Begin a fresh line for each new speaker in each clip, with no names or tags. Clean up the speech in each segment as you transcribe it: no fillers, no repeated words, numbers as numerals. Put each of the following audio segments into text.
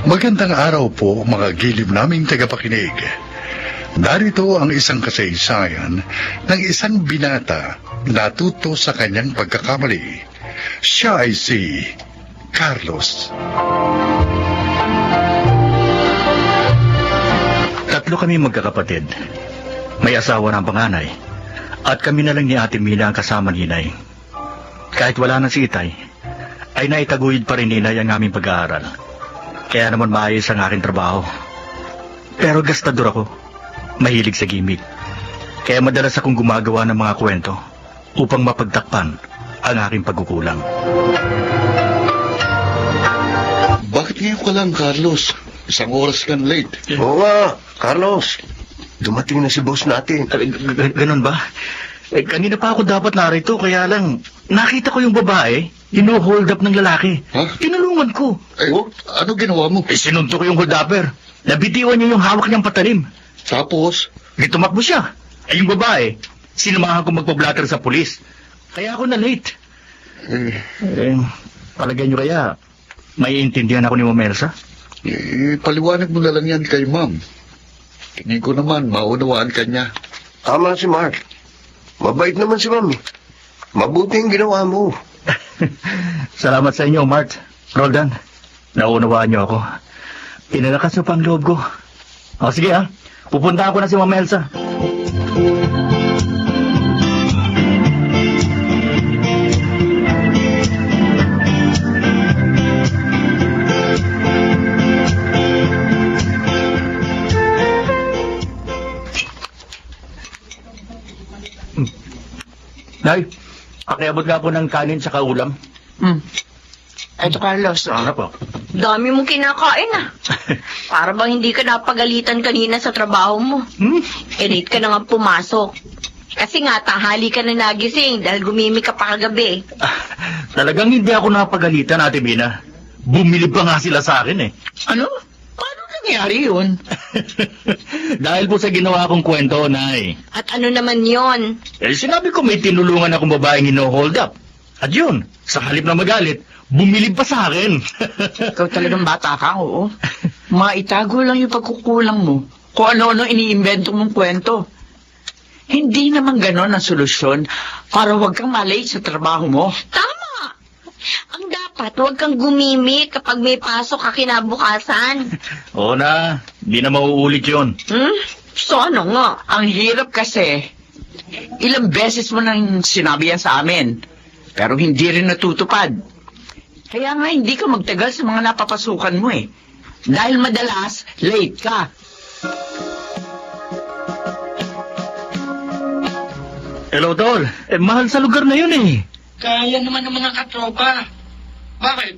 Magandang araw po mga gilib naming tagapakinig. Narito ang isang kasaysayan ng isang binata na natuto sa kanyang pagkakamali. Siya ay si Carlos.
Tatlo kami magkakapatid. May asawa ng panganay. At kami na lang ni Ate Mina ang kasama ni Inay. Kahit wala na si Itay, ay naitaguyod pa rin ni Inay ang aming pag-aaral. Kaya naman maayos ang aking trabaho. Pero gastador ako. Mahilig sa gimmick. Kaya madalas akong gumagawa ng mga kwento upang mapagtakpan ang aking pagkukulang.
Bakit ngayon ka lang, Carlos? Isang oras kang late.
Oo nga, Carlos. Dumating na si boss natin.
Ganun ba? Kanina pa ako dapat narito, kaya lang nakita ko yung babae, hino-hold up ng lalaki.
Ha?
Tinulungan ko.
Ano ginawa mo?
Sinunto ko yung hold upper. Nabitiwan niya yung hawak niyang patalim.
Tapos?
Tumakbo siya. Yung babae, sinamahan ko magpa-blatter sa pulis. Kaya ako na late. Palagay niyo kaya, may intindihan ako ni Ma'am Elsa?
Paliwanag mo na lang yan kay Ma'am. Tingin ko naman, maunawaan ka niya.
Tama si Mark. Mabait naman si Mami. Mabuti ang ginawa mo.
Salamat sa inyo, Mart. Roldan, naunawaan niyo ako. Pinalakas niyo pa ang loob ko. O sige ha, pupunta ako na si Ma'am Elsa. Nay, pakiabot nga po ng kanin sa kaulam.
Eto, Carlos,
Ano po?
dami mong kinakain ah. Para bang hindi ka napagalitan kanina sa trabaho mo. Late ka na nga pumasok. Kasi nga, tanghali ka na nagising dahil gumimi ka pa kagabi.
Talagang hindi ako napagalitan, Ate Mina. Bumili pa nga sila sa akin eh.
Ano? Paano nangyari yun?
Dahil po sa ginawa kong kwento, Nay.
At ano naman yon?
Sinabi ko may tinulungan akong babaeng hino-hold up. At yun, sa halip na magalit, bumili pa sa akin.
Ikaw talagang bata ka, oo. Maitago lang yung pagkukulang mo. Kung ano-ano iniimbento mong kwento. Hindi naman ganon ang solusyon para huwag kang malate sa trabaho mo.
Tama! Ang dapat, huwag kang gumimi kapag may pasok ka kinabukasan.
Oo na, di na mauulit yun.
So ano nga?
Ang hirap kasi, ilang beses mo nang sinabi yan sa amin, pero hindi rin natutupad. Kaya nga hindi ka magtagal sa mga napapasukan mo eh. Dahil madalas, late ka.
Hello, Tol. Mahal sa lugar na yun eh.
Kaya naman ng mga katropa. Bakit?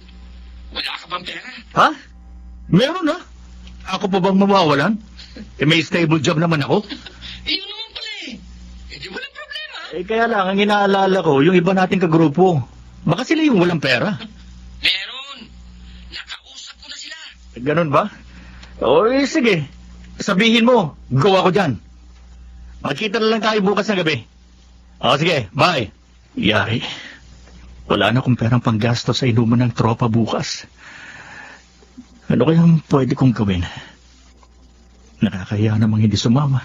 Wala ka bang pera?
Ha? Meron na. Ako pa bang mawawalan? May stable job naman ako.
Yun naman pala eh. Hindi walang problema.
Kaya lang, ang inaalala ko, yung iba nating kagrupo. Baka sila yung walang pera.
Meron. Nakausap ko na sila.
Ganun ba? O, sige. Sabihin mo, go ako dyan. Magkita na lang tayo bukas na gabi. O, sige, bye. Yari. Wala na akong perang panggasto sa inuman ng tropa bukas. Ano kayang pwede kong gawin? Nakakahiya namang hindi sumama.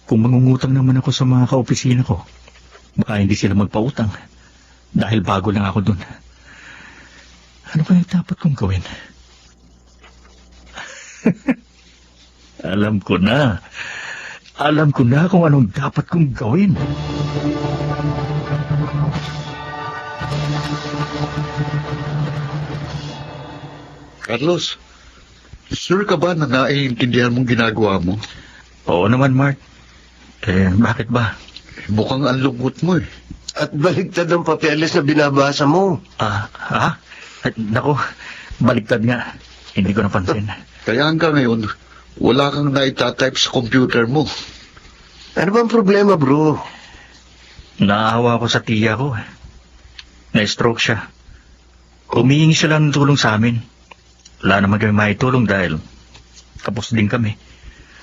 Kung mangungutang naman ako sa mga kaopisina ko, baka hindi sila magpautang. Dahil bago lang ako dun. Ano kayang dapat kong gawin? Alam ko na. Alam ko na kung anong dapat kong gawin.
Carlos, sure ka ba na naiintindihan mong ginagawa mo?
Oo naman, Mark. Bakit ba?
Mukhang ang lungkot mo eh.
At baligtad ang papeles na binabasa mo.
Ha? Naku, baliktad nga. Hindi ko napansin.
Kaya hanggang ngayon, wala kang naitatype sa computer mo.
Ano bang problema, bro?
Naawa ako sa tiya ko. Na-stroke siya. Humihingi siya lang ng tulong sa amin. Wala naman kami maitulong dahil kapos din kami.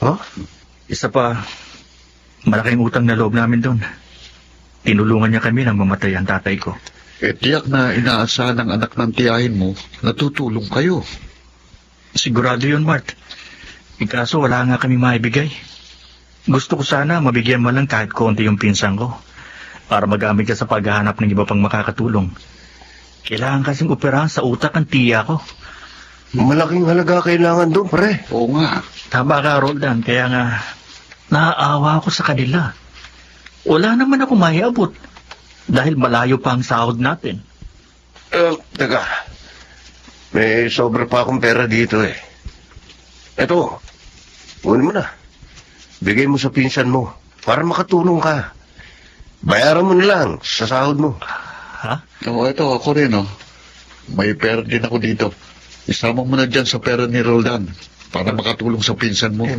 Huh?
Isa pa, malaking utang na loob namin doon. tinulungan niya kami nang mamatay ang tatay ko.
Tiyak na inaasahan ng anak ng tiyahin mo na tutulong kayo.
Sigurado yun, Mart. Kaso wala nga kami maibigay. Gusto ko sana mabigyan mo lang kahit konti yung pinsan ko para magamit ka sa paghahanap ng iba pang makakatulong. Kailangan kasing operahan sa utak ang tiya ko.
Malaking halaga kailangan doon, pre.
Oo nga.
Tama ka, Roldan. Kaya nga, naaawa ako sa kanila. Wala naman ako maiabot dahil malayo pa ang sahod natin.
Teka. May sobra pa akong pera dito eh. Eto, kunin mo na. Bigay mo sa pinsan mo para makatulong ka. Bayaran mo na lang sa sahod mo.
Ha?
Oo, ito ako rin, oh. May pera din ako dito. Isama mo na dyan sa pera ni Roldan para makatulong sa pinsan mo.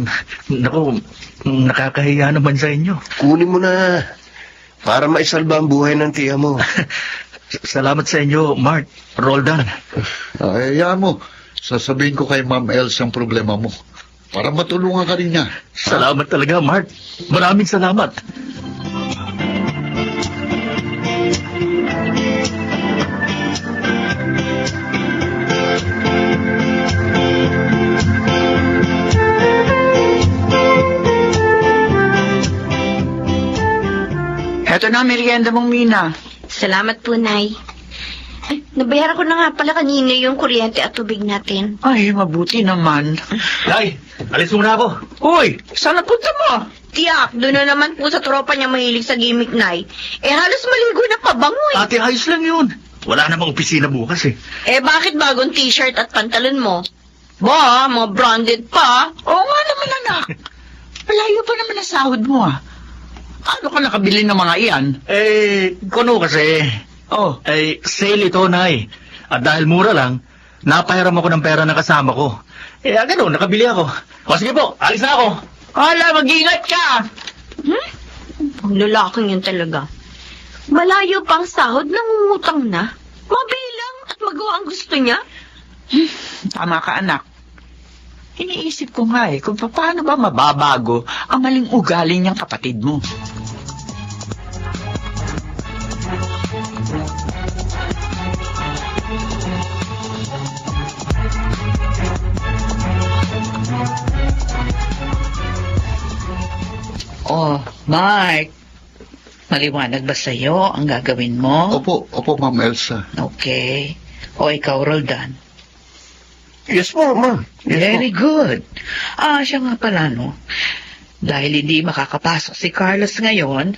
Naku, nakakahiya naman sa inyo.
Kunin mo na para maisalba ang buhay ng tiya mo.
Salamat sa inyo, Mart, Roldan.
Hayaan mo. Sasabihin ko kay Ma'am Elsa ang problema mo para matulungan ka rin niya.
Salamat talaga, Mart. Maraming salamat.
Heto na, merienda mong Mina.
Salamat po, Nay. Ay, nabayaran ko na nga pala kanina yung kuryente at tubig natin.
Ay, mabuti naman.
Nay, alis muna ako.
Uy, saan napunta mo?
Tiyak, doon na naman po sa tropa niya mahilig sa gimmick, Nay. Halos maligo na pabango eh.
Ate, ayos lang yun. Wala namang opisina bukas eh.
Bakit bagong t-shirt at pantalon mo? Ba, mga branded pa.
Oo nga naman, anak. Malayo pa naman ang sahod mo, ah. Ano ka nakabili ng mga iyan?
Kuno kasi.
Oh,
Sale ito, Nay. At dahil mura lang, napahiram ako ng pera ng kasama ko. Ganun, nakabili ako. O sige po, alis na ako.
hala, mag-ingat ka.
Ang lalaking yun talaga. Malayo pang sahod, nangungutang na. Mabilang at magawa ang gusto niya.
Tama ka, anak. Iniisip ko nga kung paano ba mababago ang maling ugali niyang kapatid mo.
Oh, Mark. Maliwanag ba sa'yo ang gagawin mo?
Opo, Ma'am Elsa.
Okay. O ikaw, Roldan.
Yes po, ma'am.
Very good. Siya nga pala, no? Dahil hindi makakapasok si Carlos ngayon,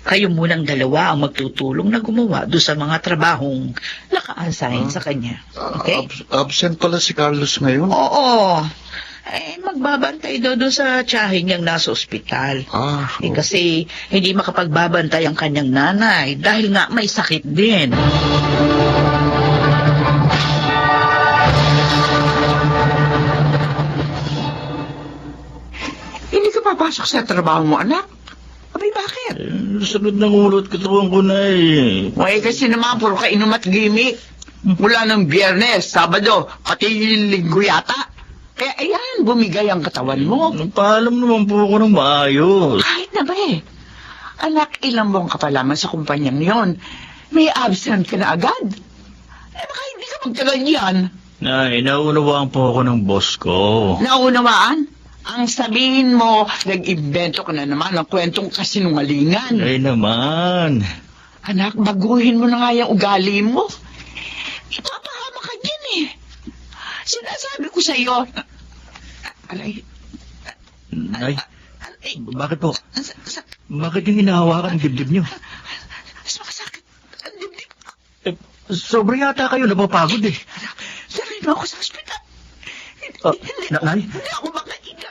kayo munang dalawa ang magtutulong na gumawa doon sa mga trabahong naka-assign sa kanya. Okay?
Absent pala si Carlos ngayon.
Oo. Magbabantay daw doon sa tiyahin niyang nasa ospital. Kasi hindi makapagbabantay ang kanyang nanay dahil nga may sakit din.
Hindi ka papasok sa trabaho mo, anak? Abay, bakit?
Sakit ng ulo at katawan ko, Nay.
Kasi naman, puro ka inom at gimmick. Mula ng Biyernes, Sabado, pati Linggo yata. Kaya ayan, bumigay ang katawan mo.
Paalam naman po ako ng maayos.
Kahit na ba Anak, ilang buwan ka pa lamang sa kumpanyang yon. May absent ka na agad. Baka hindi ka magtagal yan.
Nay, naunawaan po ako ng boss ko.
Naunawaan? Ang sabihin mo, nag-invento ka na naman ng kwentong kasinungalingan.
Ay naman.
Anak, baguhin mo na nga yung ugali mo. Ipapahama ka dyan Sinasabi ko sa iyo. Aray.
Nay, bakit po? Bakit yung hinahawakan ang dibdib niyo?
Sumasakit ang dibdib.
Sobra yata kayo, napapagod eh.
Dalhin mo ako sa ospital.
Nay?
Hindi ako makahinga.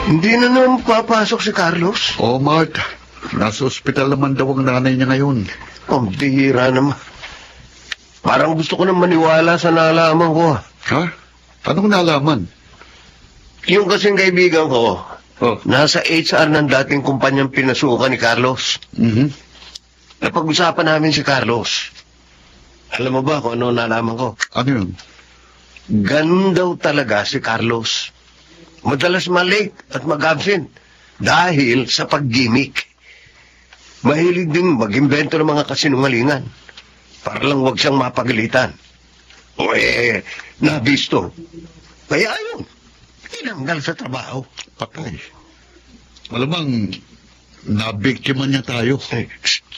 Hindi na naman papasok si Carlos.
Mark. Nasa ospital naman daw ang nanay niya ngayon.
Ang bihira naman. Parang gusto ko na maniwala sa nalaman ko.
Ha? Anong nalaman?
Yung kasing kaibigan ko, nasa HR ng dating kumpanyang pinasukan ni Carlos.
Mhm.
Napag-usapan namin si Carlos. Alam mo ba kung ano nalaman ko?
Ano yun?
Ganun daw talaga si Carlos. Madalas malate at mag-absent dahil sa pag-gimmick. Mahilig din mag-imbento ng mga kasinungalingan para lang wag siyang mapagalitan. O nabisto. Kaya ayun, tinanggal sa trabaho.
Patay. Malamang, nabiktima niya tayo.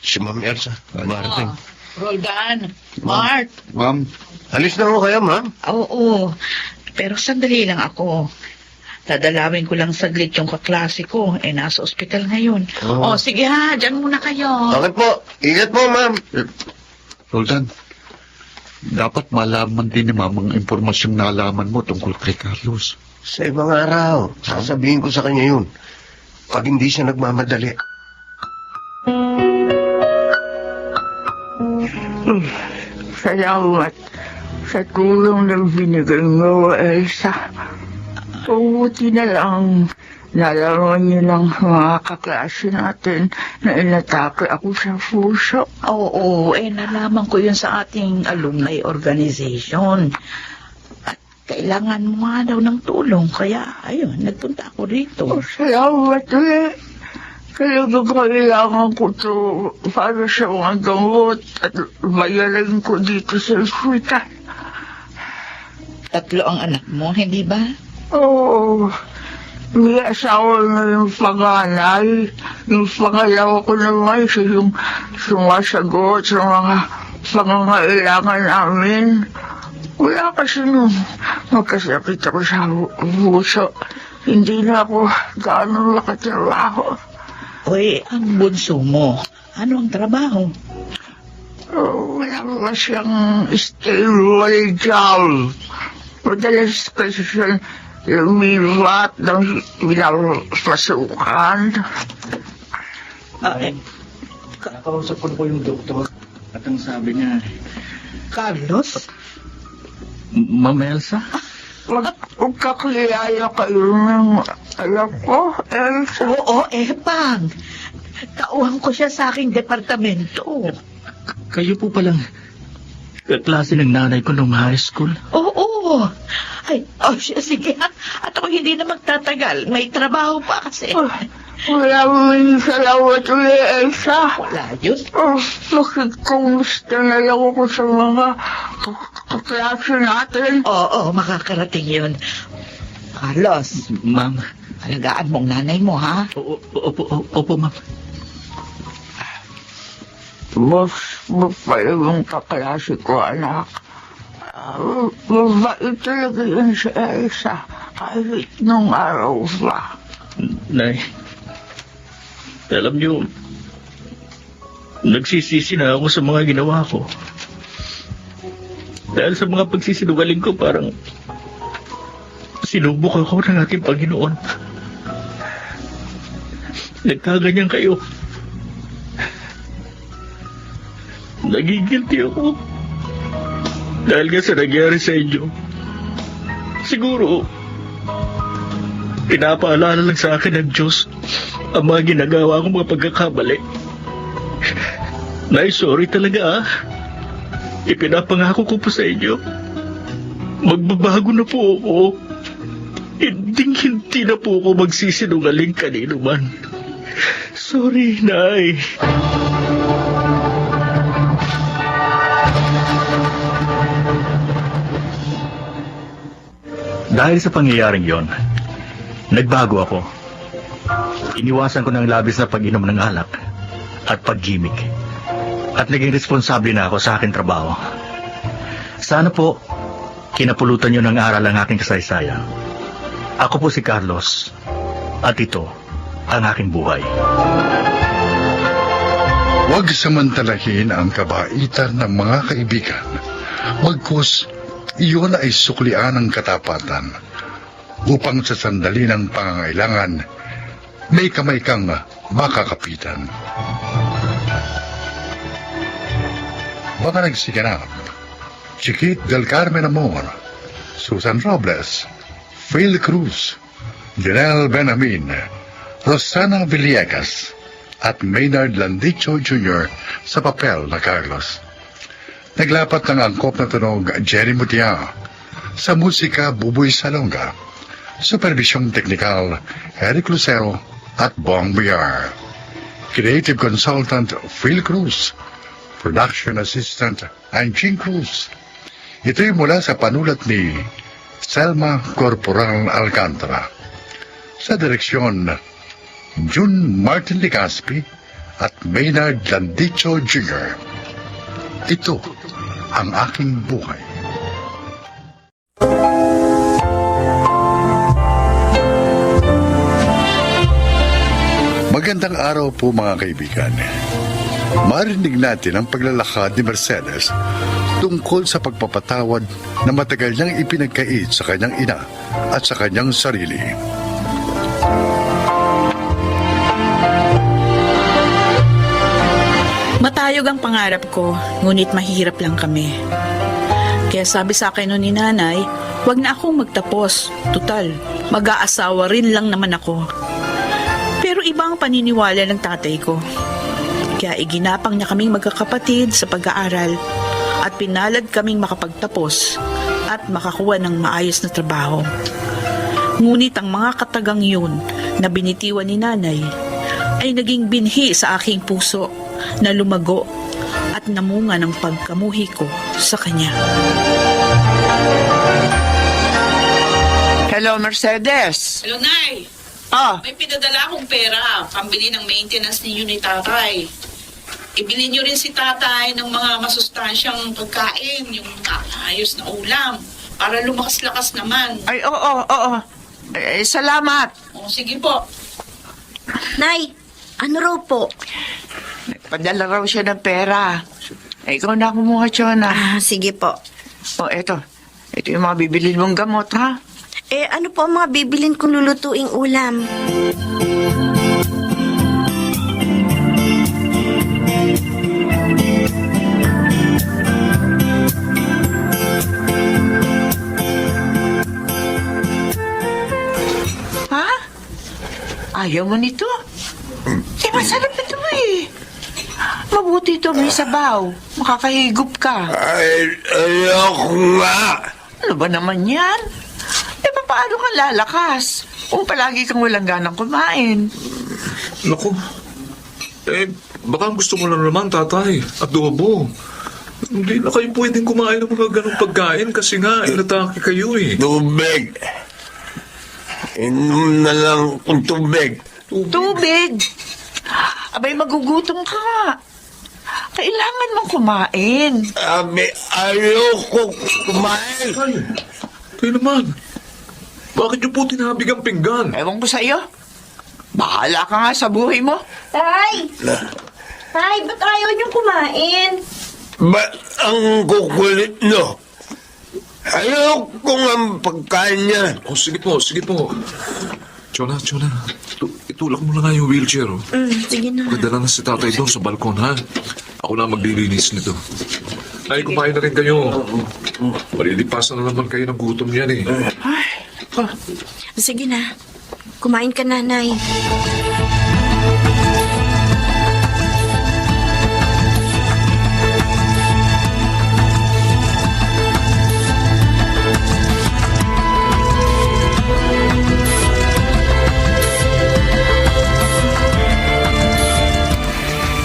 Si Ma'am Elsa, Martin.
Roldan, Mart.
Ma'am,
Alis na ho kayo, ma'am.
Oo, pero sandali lang ako. Dadalawin ko lang saglit yung kaklase ko. Nasa ospital ngayon.
Oh.
Sige ha, dyan muna kayo.
Okay po. Ingat po, ma'am.
Roldan, dapat malaman din ni Ma'am ang impormasyong nalaman mo tungkol kay Carlos.
Sa ibang araw, sasabihin ko sa kanya yun. Pag hindi siya nagmamadali.
Salamat sa tulong na binigay mo, Elsa. Mabuti na lang nalaman niyo ng mga kaklase natin na inatake ako sa puso.
Oo, nalaman ko yun sa ating alumni organization. At kailangan mo nga daw ng tulong. Kaya, ayun, nagpunta ako rito.
Salamat ulit. Talaga kailangan ko to para sa mga gamot at bayaran ko dito sa ospital.
3 ang anak mo, hindi ba?
Oo. May asawa na yung panganay. Yung pangalawa ko naman siya yung sumasagot sa mga pangangailangan namin. Wala kasi nung magkasakit ako sa puso. Hindi na ako gaano makatrabaho.
Uy, ang bunso mo. Ano ang trabaho?
Wala ko siyang stable job. Madalas kasi siya lumilat ng pinapasukan.
Nakausap ko na po yung doktor at ang sabi niya,
Carlos?
Ma'am Elsa?
Magkakilala kayo ng alam ko, Elsa.
Oo, Pang. Tauhan ko siya sa aking departamento.
Kayo po palang kaklase ng nanay ko nung high school.
Oo. Ay, sige ha. At ako hindi na magtatagal. May trabaho pa kasi.
Maraming salamat ulit, Elsa.
Wala yun.
Makikumusta na lang ako sa mga kaklase natin.
Oo, makakarating yun. Carlos,
Ma'am.
alagaan mong nanay mo, ha?
Opo, ma'am.
Mas mapala yung kaklase ko, anak. Mabait talaga yun si Elsa. Kahit nung araw pa.
Nay, alam niyo, nagsisisi na ako sa mga ginawa ko. Dahil sa mga pagsisinungaling ko, parang sinubok ako ng ating Panginoon. Nagkaganyan kayo. Nagigilty ako. Dahil nga sa nangyari sa inyo. Siguro, pinapaalala lang sa akin ng Diyos ang mga ginagawa kong mga pagkakamali. Nay, sorry talaga. Ipinapangako ko po sa inyo. Magbabago na po ako. Hindi na po ako magsisinungaling kanino man. Sorry, Nay. Dahil sa pangyayaring yon, nagbago ako. Iniwasan ko ng labis na pag-inom ng alak at pag-gimmick. At naging responsable na ako sa aking trabaho. Sana po, kinapulutan niyo ng aral ang aking kasaysayan. Ako po si Carlos, at ito ang aking buhay.
Huwag samantalahin ang kabaitan ng mga kaibigan. Magkus, iyon ay suklian ng katapatan upang sa sandali ng pangangailangan, may kamay kang makakapitan. Mga nagsiganap, Chiquit del Carmen Amor, Susan Robles, Phil Cruz, Janelle Benamin, Rosana Villegas, at Maynard Landicho Jr. sa papel na Carlos. Naglapat ng angkop na tunog Jerry Mutia, sa musika Buboy Salonga, supervisyong teknikal Eric Lucero at Bong Biar. Creative Consultant Phil Cruz, Production Assistant Anjing Cruz. Ito'y mula sa panulat ni Selma Corporal Alcantara. Sa direksyon, June Martin Ligaspi at Maynard Landicho Jr. Ito ang aking buhay. Magandang araw po mga kaibigan. Marinig natin ang paglalakad ni Mercedes tungkol sa pagpapatawad na matagal niyang ipinagkait sa kanyang ina at sa kanyang sarili.
Matayog ang pangarap ko, ngunit mahirap lang kami. Kaya sabi sa akin nun ni nanay, huwag na akong magtapos. Tutal, mag-aasawa rin lang naman ako. Pero iba ang paniniwala ng tatay ko. Kaya iginapang niya kaming magkakapatid sa pag-aaral at pinalad kaming makapagtapos at makakuha ng maayos na trabaho. Ngunit ang mga katagang yun na binitiwan ni nanay ay naging binhi sa aking puso na lumago at namunga ng pagkamuhi ko sa kanya.
Hello, Mercedes.
Hello, Nay.
Ah,
May pinadala akong pera, pambili ng maintenance ninyo ni tatay. Ibili nyo rin si tatay ng mga masustansyang pagkain, yung ayos na ulam, para lumakas-lakas naman.
ay, oo. Salamat.
O, sige po.
Nay, ano raw po?
Padala raw siya ng pera. Ikaw na kumuha, Chona.
Sige po.
O, eto. Ito yung mga bibili mong gamot, ha?
Ano po ang mga bibilin kong lulutuing ulam?
Ha? Ayaw mo nito? Masarap ito eh. Mabuti ito, may sabaw. Makakahigop ka.
Ayoko nga.
Ano ba naman yan? Paano ka lalakas kung palagi kang walang ganang kumain?
Naku, baka gusto mo lang naman, tatay. Adobo. Hindi na kayo pwedeng kumain ng mga ganong pagkain kasi nga, inatake kayo eh.
Tubig. Inom na lang kung tubig.
Tubig! Abay, magugutom ka. Kailangan mong kumain.
Ayoko kumain.
Tayo naman. Bakit niyo po tinabig ang pinggan?
Ewan ko sa'yo. Bahala ka nga sa buhay mo.
Tay! Tay, ba't ayaw niyong kumain?
Ba't ang kukulit no? Ayoko nga ang pagkain niya.
O, sige po. Chona, itulak mo na nga yung wheelchair. Oh.
Sige na.
Padala na si tatay doon sa balkon, ha? Ako na maglilinis nito. Ay, kumain na rin kayo. Malilipasan na naman kayo ng gutom yan eh.
Sige na. Kumain ka, nanay.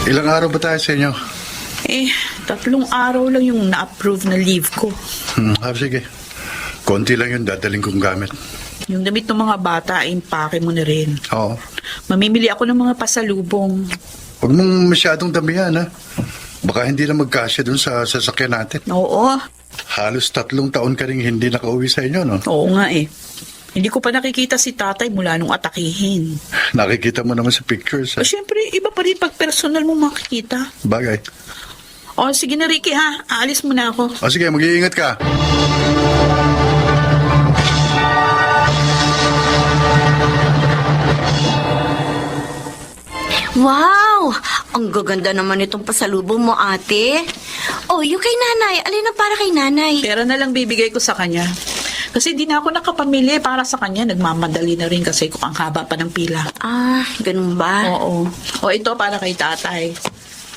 Ilang araw ba tayo sa inyo?
3 araw lang yung na-approve na leave ko.
Sige. Konti lang yung dadaling kong gamit.
Yung damit ng mga bata, impake mo na rin.
Oo.
Mamimili ako ng mga pasalubong.
Huwag mong masyadong damihan, ha? Baka hindi na magkasya dun sa sasakyan natin.
Oo.
Halos 3 taon ka rin hindi nakauwi sa inyo, no?
Oo nga eh. Hindi ko pa nakikita si tatay mula nung atakihin.
Nakikita mo naman sa pictures, ha?
Siyempre, iba pa rin pag personal mo makikita.
Bagay.
Sige na, Ricky, ha? Aalis muna ako.
Sige, mag-iingat ka.
Wow! Ang gaganda naman itong pasalubong mo, ate. Yung kay nanay. Alin ang para kay nanay?
Pera na lang bibigay ko sa kanya.
Kasi di na ako nakapamili para sa kanya. Nagmamadali na rin kasi kung ang haba pa ng pila.
Ah, ganun ba?
Oo. O ito para kay tatay.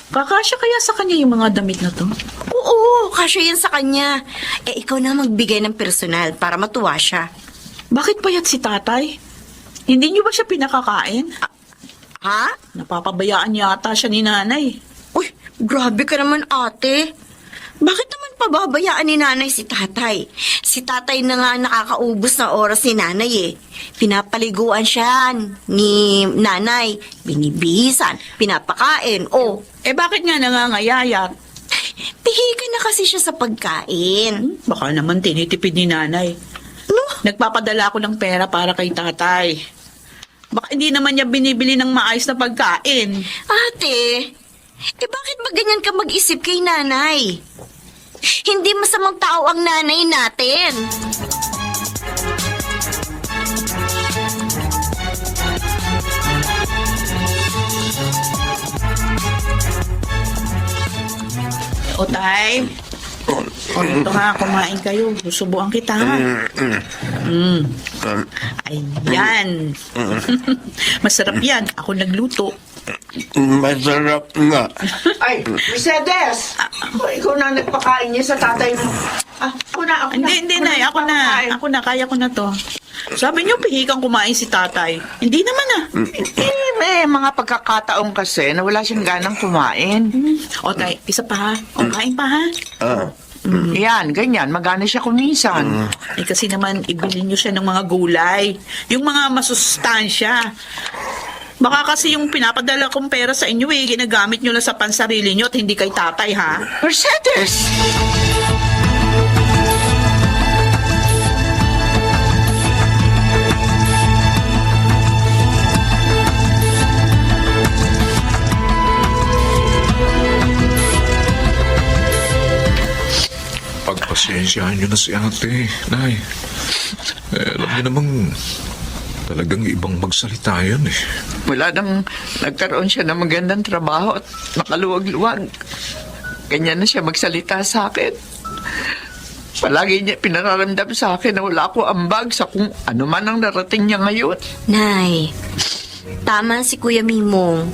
Kakasya kaya sa kanya yung mga damit na to?
Oo, kasya yan sa kanya. Eh, ikaw na magbigay ng personal para matuwa siya.
Bakit payat si tatay? Hindi niyo ba siya pinakakain?
Ha?
Napapabayaan yata siya ni nanay.
Uy, grabe ka naman, ate. Bakit naman pababayaan ni nanay si tatay? Si tatay na nga nakakaubos na oras ni nanay eh. Pinapaliguan siya ni nanay. Binibihisan, pinapakain. Oh,
Eh bakit nga nangangayayat?
pihikan na kasi siya sa pagkain.
Baka naman tinitipid ni nanay.
No?
Nagpapadala ako ng pera para kay tatay. Baka hindi naman niya binibili ng maayos na pagkain.
Ate, bakit ba ganyan ka mag-isip kay nanay? Hindi masamang tao ang nanay natin.
O tay, o ito ha, kumain kayo. Susubuan kita ha. Ayan. Masarap yan. Ako nagluto.
Masarap nga.
Ay, Mercedes! Ikaw na nagpakain niya sa tatay mo. Ako na. Hindi, Nay. Ako na. Kaya ko na to. Sabi niyo, pihikan kumain si tatay. Hindi naman
May mga pagkakataon kasi na wala siyang ganang kumain.
O tay, isa pa ha. O kain pa ha.
Yan, ganyan. Magana siya kuminsan.
Eh kasi naman, ibili niyo siya ng mga gulay. Yung mga masustansya. Baka kasi yung pinapadala kong pera sa inyo ginagamit niyo lang sa pansarili niyo at hindi kay tatay ha.
Mercedes!
Pagpasensyahan niyo na si ate, Nay. Alam niyo namang talagang ibang magsalita yun eh.
Wala nang nagkaroon siya ng magandang trabaho at nakaluwag-luwag. Ganyan na siya magsalita sa akin. Palagi niya pinararamdam sa akin na wala ako ambag sa kung ano man ang narating niya ngayon.
Nay, tama si Kuya Mimong.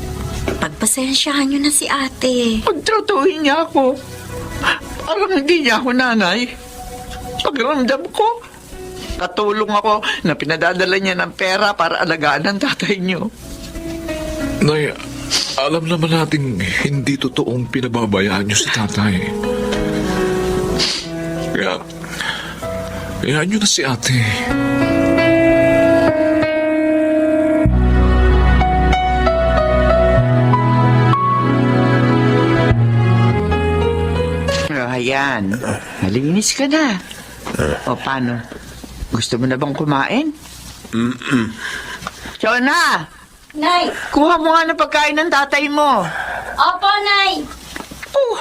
Pagpasensyahan niyo na si ate.
Pagtratuhin niya ako. Parang hindi niya ako nanay. Pagramdam ko, katulong ako na pinadadala niya ng pera para alagaan ng tatay niyo.
Nay, alam naman nating hindi totoong pinababayaan niyo si tatay. Kaya, hayaan niyo na si ate.
Ayan, malinis ka na. O paano? Gusto mo na bang kumain? Chona!
Nay!
Kuha mo nga ng pagkain ng tatay mo.
Opo, Nay!
Oh,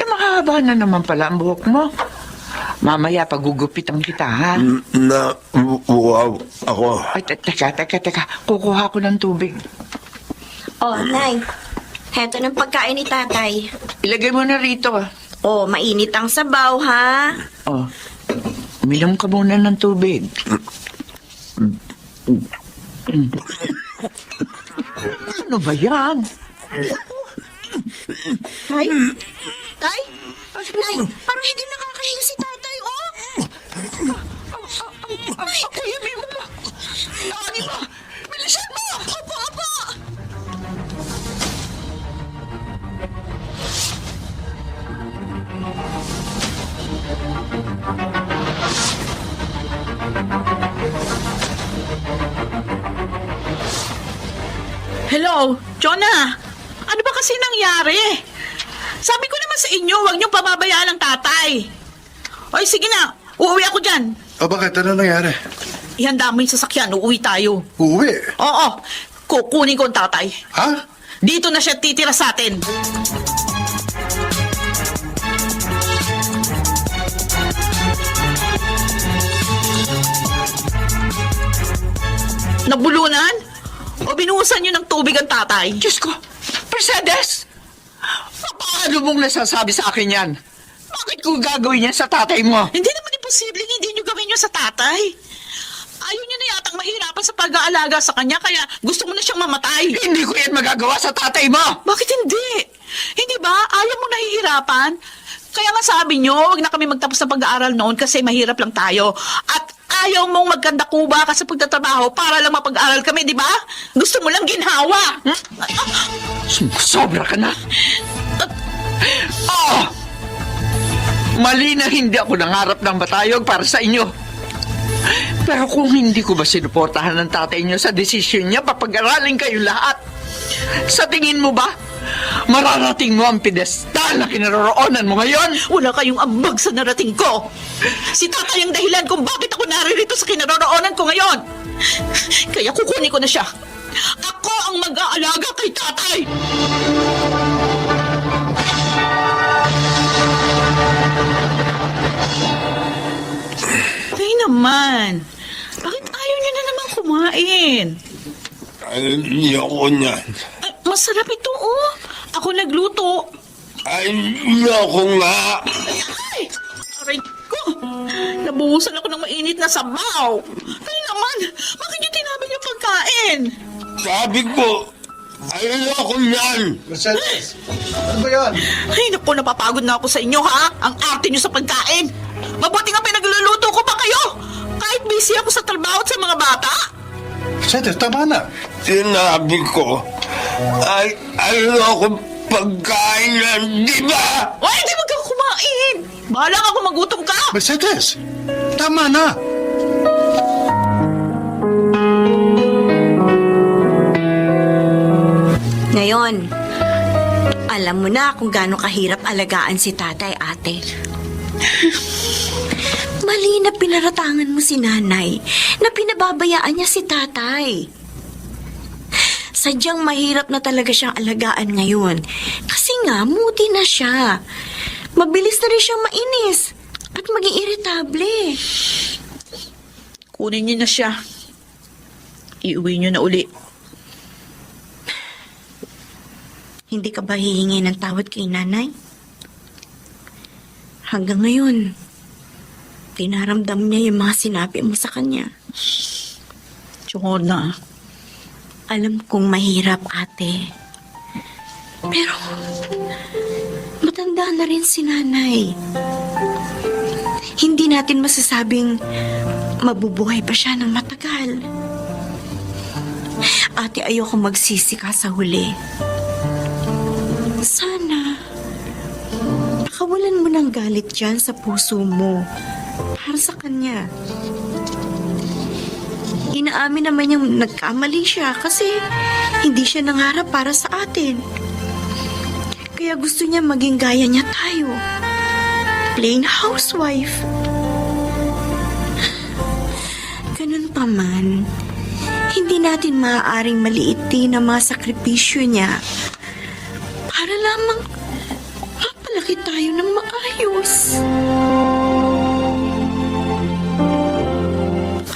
mahaba na naman pala ang buhok mo. Mamaya pagugupitan kita, ha?
Wow, ako.
Ay, teka. Kukuha ko ng tubig.
Oh, Nay. Heto ng pagkain ni tatay.
Ilagay mo na rito.
Oh, mainit ang sabaw, ha?
Oh, uminom ka muna ng tubig. Ano ba yan?
Tay? Tay? Nay, parang hindi nakakahinga si tatay, oh!
Ay, kuya, may mo. Lagi mo. Bilisan mo. Opo.
Hello, Jonah. Ano ba kasi nangyari? Sabi ko naman sa inyo, huwag niyong pababayaan ang tatay. Oy, sige na. Uuwi ako dyan.
O bakit? Ano nangyari?
Ihanda mo yung sasakyan. Uuwi tayo.
Uwi?
Oo. Kukunin ko ang tatay.
Ha?
Dito na siya titira sa atin. Nabulunan? O binuhusan niyo ng tubig ang tatay?
Diyos ko, Mercedes! Paano mong nasasabi sa akin yan? Bakit ko gagawin yan sa tatay mo?
Hindi naman imposible
posibleng hindi nyo gawin yun sa tatay? Ayaw nyo na yatang mahirapan sa pag-aalaga sa kanya, kaya gusto mo na siyang mamatay.
Hindi ko yan magagawa sa tatay mo!
Bakit hindi? Hindi ba? Ayaw mo nahihirapan? Kaya nga sabi nyo, wag na kami magtapos ng pag-aaral noon kasi mahirap lang tayo. At ayaw mong magkanda kuba ka sa pagtatrabaho para lang mapag-aral kami, di ba? Gusto mo lang ginhawa.
Sobra ka na! Oh! Mali na hindi ako nangarap ng matayog para sa inyo. Pero kung hindi ko ba sinuportahan ng tatay niyo sa desisyon niya, papag-aralin kayo lahat. Sa tingin mo ba, mararating mo ang pidestal na kinaroroonan mo ngayon?
Wala kayong ambag sa narating ko. Si tatay ang dahilan kung bakit ako naririto sa kinaroroonan ko ngayon. Kaya kukunin ko na siya. Ako ang mag-aalaga kay tatay. Ay naman. Bakit ayaw niyo na naman kumain?
Ay, ako niyan.
Ay, masarap ito, oh. Ako nagluto.
Ay, ako nga.
Ay, aray ko. Nabuhusan ako ng mainit na sabaw. Ay naman, bakit niyo tinapon yung pagkain?
Sabi ko, ay, ako niyan.
Mercedes, ano ba yan?
Ay, naku, napapagod na ako sa inyo, ha? Ang arte niyo sa pagkain. Mabuti nga pinagluluto ko pa kayo. Kahit busy ako sa trabaho at sa mga bata.
Mercedes, tama na.
Sinabi ko, ay, ayoko pagkain yan, di ba?
Ay, hindi mo ka kumain. Bahala ka kung magutom ka.
Mercedes, tama na.
Ngayon, alam mo na kung gaano kahirap alagaan si tatay, ate. Mali na pinaratangan mo si nanay na pinababayaan niya si tatay. Sadyang mahirap na talaga siyang alagaan ngayon. Kasi nga, moody na siya. Mabilis na rin siyang mainis at maging iritable.
Kunin niyo na siya. Iuwi niyo na uli.
Hindi ka ba hihingi ng tawad kay nanay? Hanggang ngayon, tinaramdam niya yung mga sinabi mo sa kanya.
Jonah.
Alam kong mahirap, ate. Pero, matanda na rin si nanay. Hindi natin masasabing mabubuhay pa siya ng matagal. Ate, ayoko magsisi ka sa huli. Sana, pakawalan mo ng galit dyan sa puso mo para sa kanya. Inaamin naman niyang nagkamali siya kasi hindi siya nangarap para sa atin. Kaya gusto niya maging gaya niya tayo. Plain housewife. Ganun pa man, hindi natin maaaring maliitin ang mga sakripisyo niya para lamang mapalaki tayo ng maayos.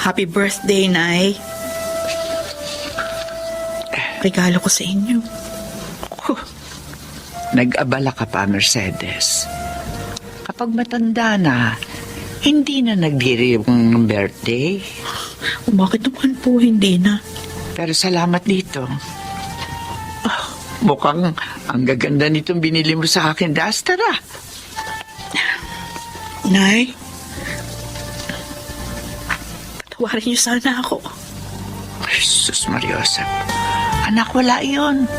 Happy birthday, Nay. Regalo ko sa inyo.
Nag-abala ka pa, Mercedes. Kapag matanda na, hindi na nagdiri yung birthday.
Bakit naman po hindi na?
Pero salamat dito. Mukhang ang gaganda nitong binili mo sa akin, Duster, ah.
Nay, patawarin niyo sana ako.
Jesus Mariosep. Anak, wala yun.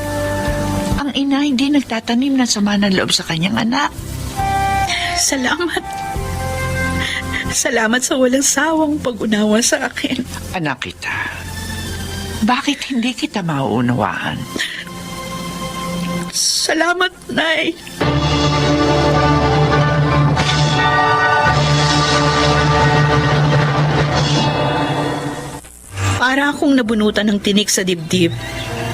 Ang ina hindi nagtatanim ng sama ng loob sa kanyang anak.
Salamat. Salamat sa walang sawang pag-unawa sa akin.
Anak kita, bakit hindi kita mauunawaan?
Salamat, Nay. Para akong nabunutan ng tinik sa dibdib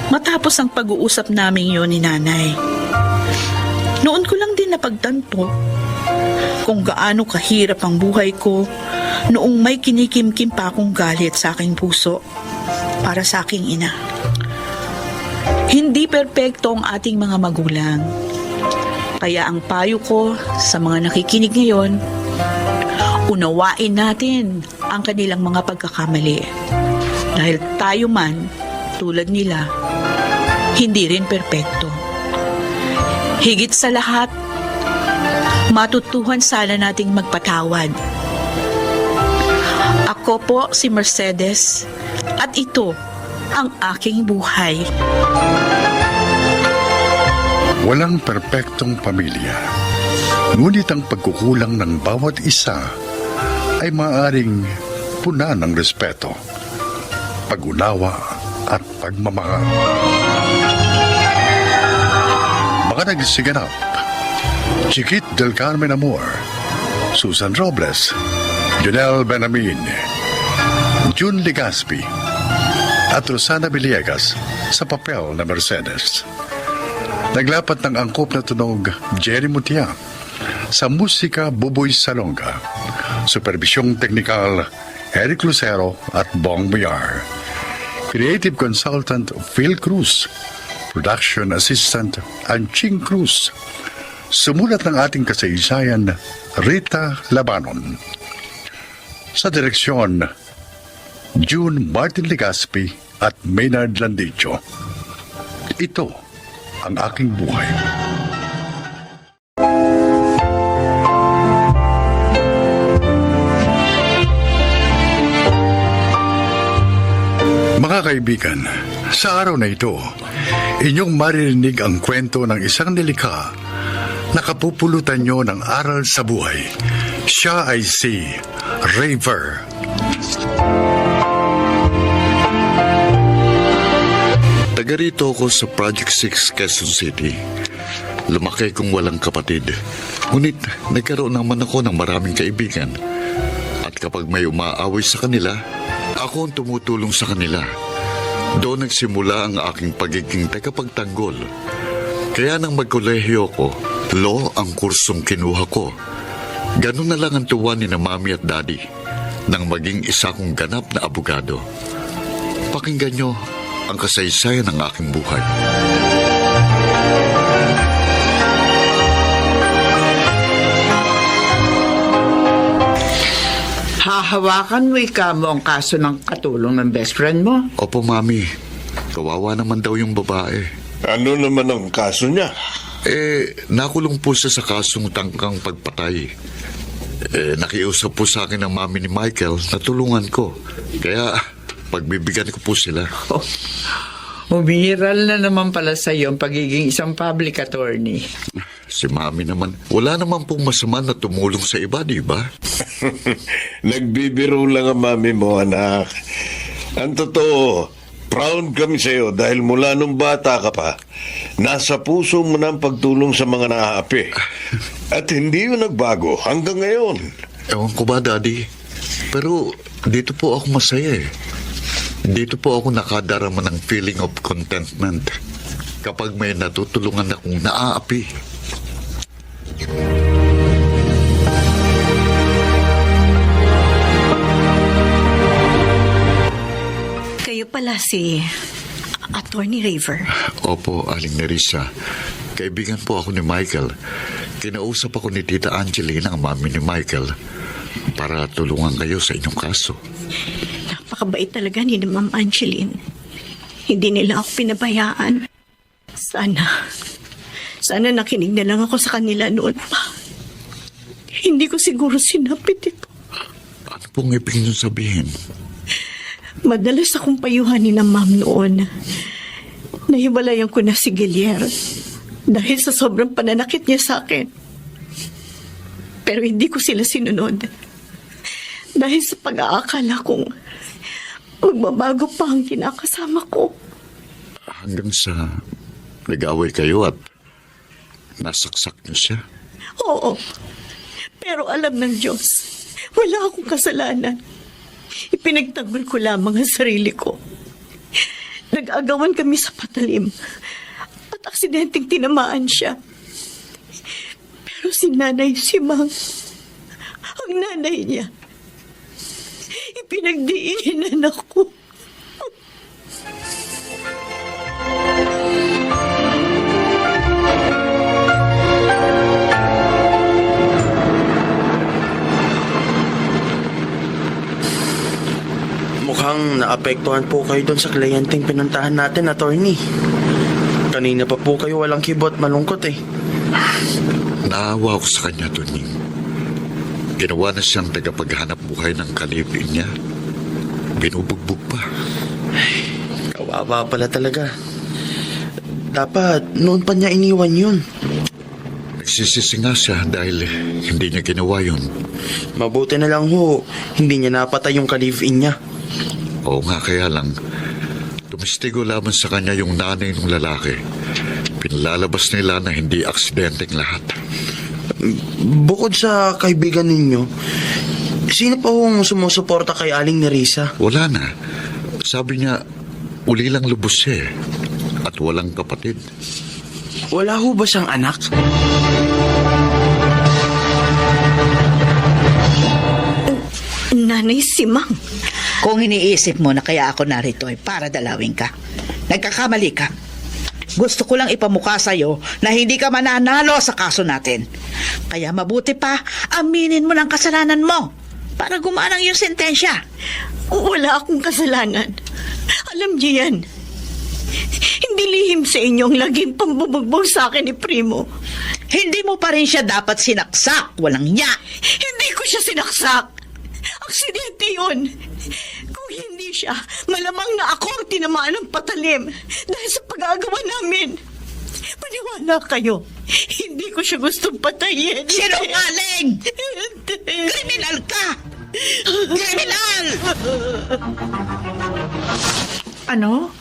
matapos ang pag-uusap namin yon ni Nanay. Noon ko lang din napagtanto kung gaano kahirap ang buhay ko noong may kinikimkim pa akong galit sa aking puso para sa aking ina. Hindi perpekto ang ating mga magulang. Kaya ang payo ko sa mga nakikinig ngayon, Unawain natin ang kanilang mga pagkakamali. Dahil tayo man, tulad nila, hindi rin perpekto. Higit sa lahat, matutuhan sana nating magpatawad. Ako po si Mercedes at ito ang aking buhay.
Walang perpektong pamilya. Ngunit ang pagkukulang ng bawat isa ay maaaring puna ng respeto, pag-unawa at pagmamahal. Mga nagsiganap: Chiquit del Carmen Amor, Susan Robles, Junel Benamin, June Legaspi, at Rosana Villegas sa papel na Mercedes. Naglapat ng angkop na tunog Jerry Mutia, sa musika Buboy Salonga, supervisyong teknikal Eric Lucero at Bong Muyar, creative consultant Phil Cruz, production assistant Anching Cruz. Sumulat ng ating kasaysayan Rita Labanon. Sa direksyon June Martin Legaspi at Maynard Landicho. Ito ang aking buhay. Mga kaibigan, sa araw na ito, inyong maririnig ang kwento ng isang nilikha na kapupulutan nyo ng aral sa buhay. Siya ay si Raver.
Taga rito ako sa Project 6, Quezon City. Lumaki kong walang kapatid. Ngunit nagkaroon naman ako ng maraming kaibigan. At kapag may umaaway sa kanila, ako ang tumutulong sa kanila. Doon nagsimula ang aking pagiging tagapagtanggol. Kaya nang magkolehiyo ko, law ang kursong kinuha ko. Ganun na lang ang tuwa ni na mami at daddy nang maging isa kong ganap na abogado. Pakinggan nyo ang kasaysayan ng aking buhay.
Hahawakan mo mo ang kaso ng katulong ng best friend mo?
Opo, mami. Kawawa naman daw yung babae.
Ano naman ang kaso niya?
Nakulong po siya sa kasong tangkang pagpatay. Nakiusap po sa akin ng mami ni Michael na tulungan ko. Kaya pagbibigyan ko po sila.
Umiiral na naman pala sa iyo ang pagiging isang public attorney.
Si mami naman, wala naman pong masama na tumulong sa iba, di ba?
Nagbibiro lang ang mami mo, anak. Ang totoo, proud kami sa iyo dahil mula nung bata ka pa, nasa puso mo na ang pagtulong sa mga naaapi. At hindi yun nagbago hanggang ngayon.
Ewan ko ba, Daddy? Pero dito po ako masaya eh. Dito po ako nakadarama ng feeling of contentment kapag may natutulungan akong naaapi.
Kayo pala si Attorney Raver.
Opo, Aling Nerissa. Kaibigan po ako ni Michael. Kinausap ako ni Tita Angelina, ang mami ni Michael, para tulungan kayo sa inyong kaso.
Napakabait talaga ni Ma'am Angeline. Hindi nila ako pinabayaan. Sana nakinig na lang ako sa kanila noon pa. Hindi ko siguro sinapit ito.
Ano pong ibig niyo sabihin?
Madalas akong payuhan ni na Ma'am noon. Nahiwalayan ko na si Gilier dahil sa sobrang pananakit niya sa akin. Pero hindi ko sila sinunod. Dahil sa pag-aakala kong magbabago pa ang kinakasama ko.
Hanggang sa nag-away kayo at nasaksak niyo siya?
Oo. Pero alam ng Diyos, wala akong kasalanan. Ipinagtanggol ko lamang ang sarili ko. Nag-agawan kami sa patalim at aksidenteng tinamaan siya. Pero si Nanay Simang, ang nanay niya, ipinagdiinan ako.
Mukhang naapektuhan po kayo doon sa kliyenteng pinuntahan natin, attorney. Kanina pa po kayo walang kibot, malungkot eh.
Naawa ako sa kanya, Tuning. Ginawa na siyang tagapaghanap buhay ng kalipin niya. Binubugbog pa.
Kawawa pala talaga. Dapat noon pa niya iniwan yun.
Nagsisisi nga siya dahil hindi niya ginawa yun.
Mabuti na lang ho, hindi niya napatay yung ka-live-in niya.
Oo nga, kaya lang, tumistigo lamang sa kanya yung nanay ng lalaki. Pinalalabas nila na hindi aksidenteng lahat.
Bukod sa kaibigan ninyo, sino pa hong sumusuporta kay Aling Nerissa?
Wala na. Sabi niya, uli lang lubos siya at walang kapatid.
Wala ho ba siyang anak?
Nanay Simang.
Kung iniisip mo na kaya ako narito ay para dalawin ka, nagkakamali ka. Gusto ko lang ipamukha sa'yo na hindi ka mananalo sa kaso natin. Kaya mabuti pa, aminin mo ng kasalanan mo para gumanang yung sentensya.
Wala akong kasalanan. Alam niyo yan. Hindi lihim sa inyong laging pambubugbog sa akin ni Primo.
Hindi mo pa rin siya dapat sinaksak, walang niya.
Hindi ko siya sinaksak. Aksidente yun. Kung hindi siya, malamang na ako ang tinamaan ng patalim dahil sa pag-aagawa namin. Maniwala kayo, hindi ko siya gustong patayin.
Sinungaling! Kriminal ka! Kriminal!
Ano?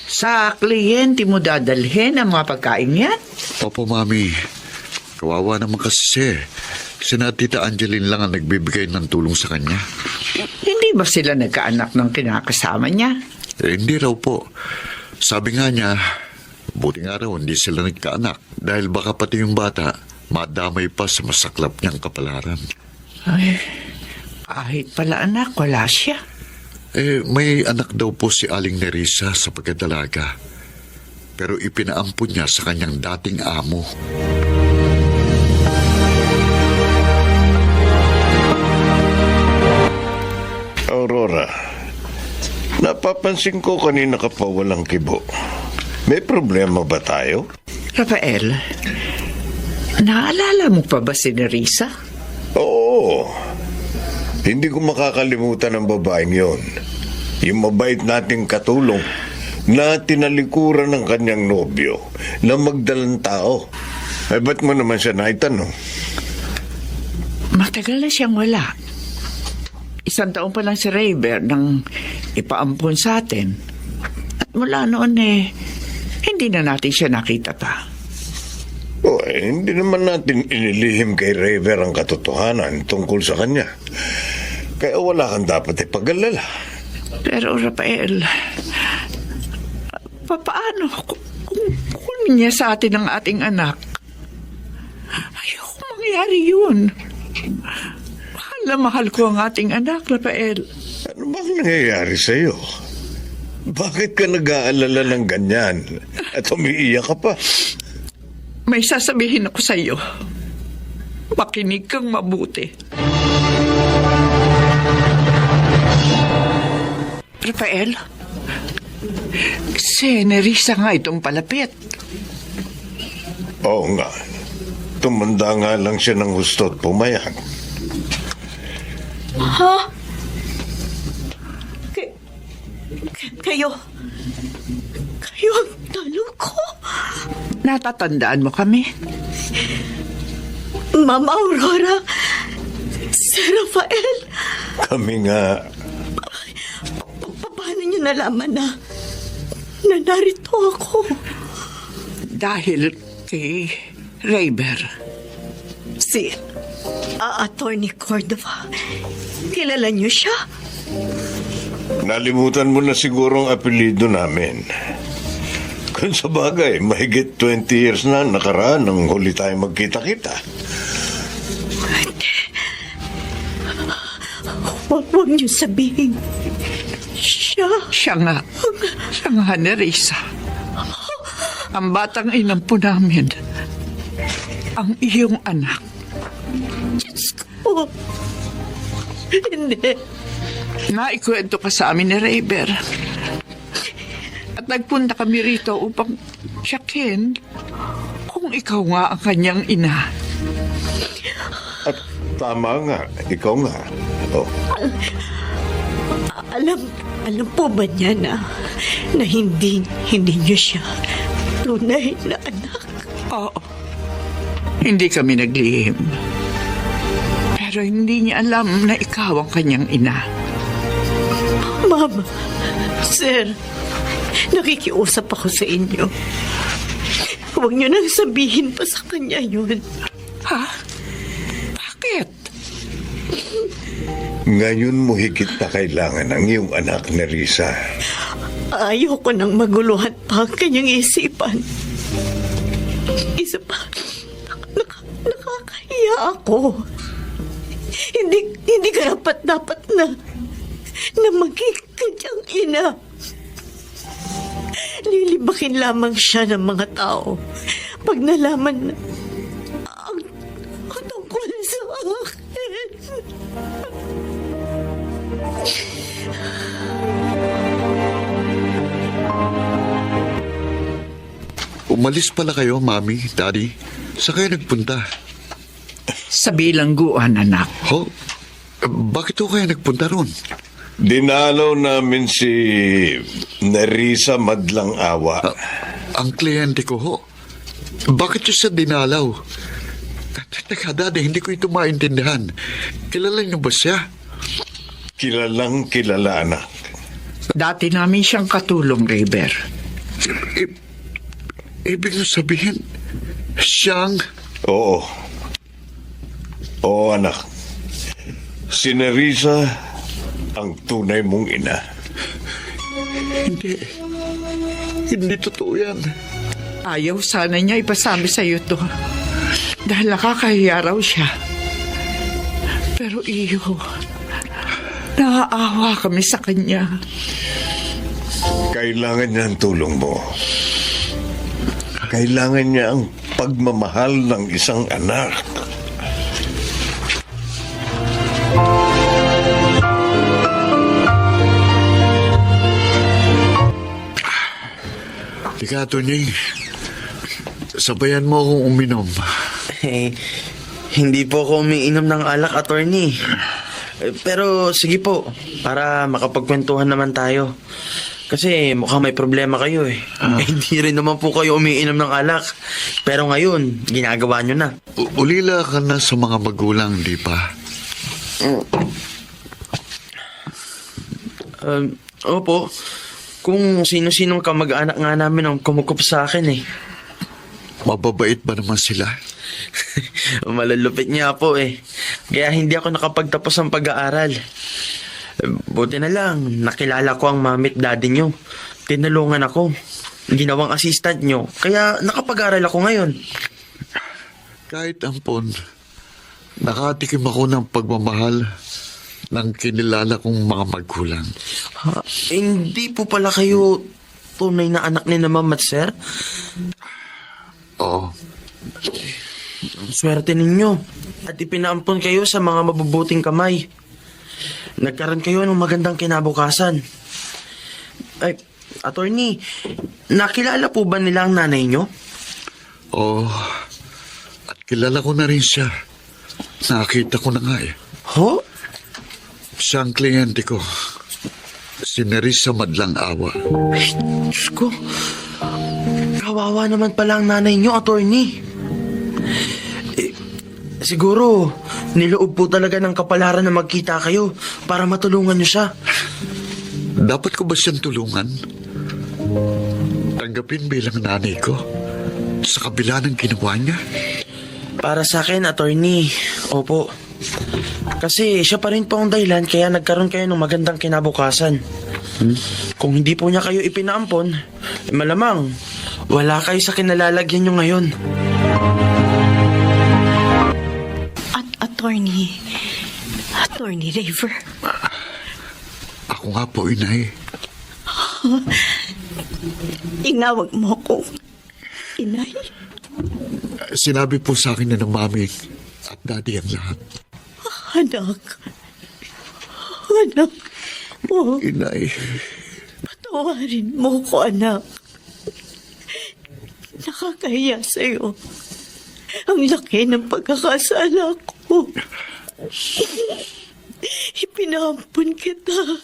Sa kliyente mo dadalhin ang mga pagkain yan?
Opo, Mami. Kawawa naman kasi siya. Sina Tita Angeline lang ang nagbibigay ng tulong sa kanya.
Hindi ba sila nagkaanak ng kinakasama niya?
Hindi raw po. Sabi nga niya, buti nga raw hindi sila nagkaanak dahil baka pati yung bata madamay pa sa masaklap niyang kapalaran.
Ay, kahit pala anak, wala siya.
May anak daw po si Aling Nerissa sa pagkadalaga. Pero ipinaampun niya sa kanyang dating amo.
Aurora, napapansin ko kanina ka pa walang kibo. May problema ba tayo?
Rafael, naalala mo pa ba si Nerissa?
Oo. Hindi ko makakalimutan ang babaeng yon. Yung mabait nating katulong na tinalikuran ng kanyang nobyo na magdalang tao. Ay, ba't mo naman siya naitanong?
Matagal na siyang wala. 1 taon pa lang si Rayber nang ipaampon sa atin. At mula noon hindi na natin siya nakita pa.
Hindi naman natin inilihim kay Rayber ang katotohanan tungkol sa kanya. Kaya wala kang dapat ipag-alala.
Pero Rafael, paano kung niya sa atin ang ating anak? Ayoko mangyari yun. Mahal na mahal ko ang ating anak, Rafael.
Ano bang nangyayari sa'yo? Bakit ka nag-aalala ng ganyan at umiiyak ka pa?
May sasabihin ako sa iyo. Makinig kang mabuti. Rafael, si Nerissa nga itong palapit.
Oo nga. Tumanda nga lang siya ng gusto at pumayag.
Ha? Kayo ang talo ko?
Natatandaan mo kami?
Ma'am Aurora, si Rafael.
Kami nga.
Paano niyo nalaman na narito ako?
Dahil kay Rayber.
Si Attorney Cordova. Kilala niyo siya?
Nalimutan mo na siguro ang apelido namin. Kung sa bagay, mahigit 20 years na nakaraan nang huli tayo magkita-kita.
Huwag niyo sabihin.
Siya nga, Nerissa. Ang batang inampo namin. Ang iyong anak.
Diyos ko. Hindi.
naikwento ka sa amin ni Rayber. At nagpunta kami rito upang tiyakin kung ikaw nga ang kanyang ina.
At tama nga, ikaw nga. Oh.
Alam po ba niya na hindi niyo siya tunay na anak?
Oo. Hindi kami naglihim. Pero hindi niya alam na ikaw ang kanyang ina.
Mama, sir, nakikiusap ako sa inyo. Huwag niyo nang sabihin pa sa kanya yun.
Ha? Bakit?
Ngayon mo higit na kailangan ang iyong anak na Risa.
Ayoko nang maguluhan pa ang kanyang isipan. Isa pa, nakakahiya ako. Hindi karapat-dapat na maging kanyang ina. Lilibakin lamang siya ng mga tao pag nalaman na ang tungkol sa akin.
Umalis pala kayo, Mami, Daddy. Saan kayo nagpunta?
Sa bilangguan, anak.
Ho? Bakit ho kayo nagpunta ron?
Dinalaw namin si Nerissa Madlang Awa.
Ang kliyente ko ho. Bakit siya sa dinalaw? Teka, Daddy, hindi ko ito maintindihan. Kilala niyo ba siya?
Kilalang kilala, anak.
Dati namin siyang katulong, Rayber.
Ibig sabihin, siyang...
Oo. Oo, anak. Si Nerissa ang tunay mong ina.
Hindi totoo yan.
Ayaw sana niya ipasabi sa iyo to. Dahil nakakahiya raw siya. Pero iyo, naaawa kami sa kanya.
Kailangan niya ang tulong mo. Kailangan niya ang pagmamahal ng isang anak.
Tika, Tony. Sabayan mo akong uminom.
Hindi po ako umiinom ng alak, attorney. Pero sige po, para makapagkwentuhan naman tayo. Kasi mukhang may problema kayo eh. Hindi rin naman po kayo umiinom ng alak. Pero ngayon, ginagawa nyo na.
Ulila ka na sa mga magulang, di ba?
Opo. Kung sino-sinong kamag-anak nga namin ang kumukup sa akin eh.
Mababait ba naman sila?
Malalupit niya po eh. Kaya hindi ako nakapagtapos ng pag-aaral. Buti na lang, nakilala ko ang mamit daddy nyo. Tinulungan ako. Ginawang assistant nyo. Kaya nakapag-aaral ako ngayon.
Kahit ampon, nakatikim ako ng pagmamahal ng kinilala kong mga magulang.
Hindi po pala kayo tunay na anak ni na Mamat, sir?
Oo.
Swerte ninyo. At ipinaampon kayo sa mga mabubuting kamay. Nagkaroon kayo ng magandang kinabukasan. Ay, attorney, nakilala po ba nila ang nanay nyo?
Oo. At kilala ko na rin siya. Nakita ko na nga eh.
Ho?
Siya ang kliyente ko. Si Nerissa Madlang Awa.
Ay, Diyos ko. Kawawa naman pala ang nanay nyo, attorney. Siguro, niloob po talaga ng kapalaran na magkita kayo para matulungan nyo siya.
Dapat ko ba siyang tulungan? Tanggapin bilang nanay ko sa kabila ng ginawa niya?
Para sa akin, attorney, opo. Kasi siya pa rin po ang dahilan kaya nagkaroon kayo ng magandang kinabukasan. Kung hindi po niya kayo ipinaampon, malamang wala kayo sa kinalalagyan nyo ngayon.
Attorney Raver.
Ako nga po, inay.
Tinawag mo ako, inay?
Sinabi po sa akin ng mami at daddy ang lahat.
Anak.
mo.
Inay,
Patawarin mo ko, anak. Nakakahiya sa'yo. Ang laki ng pagkakasala ko. Ipinampun kita.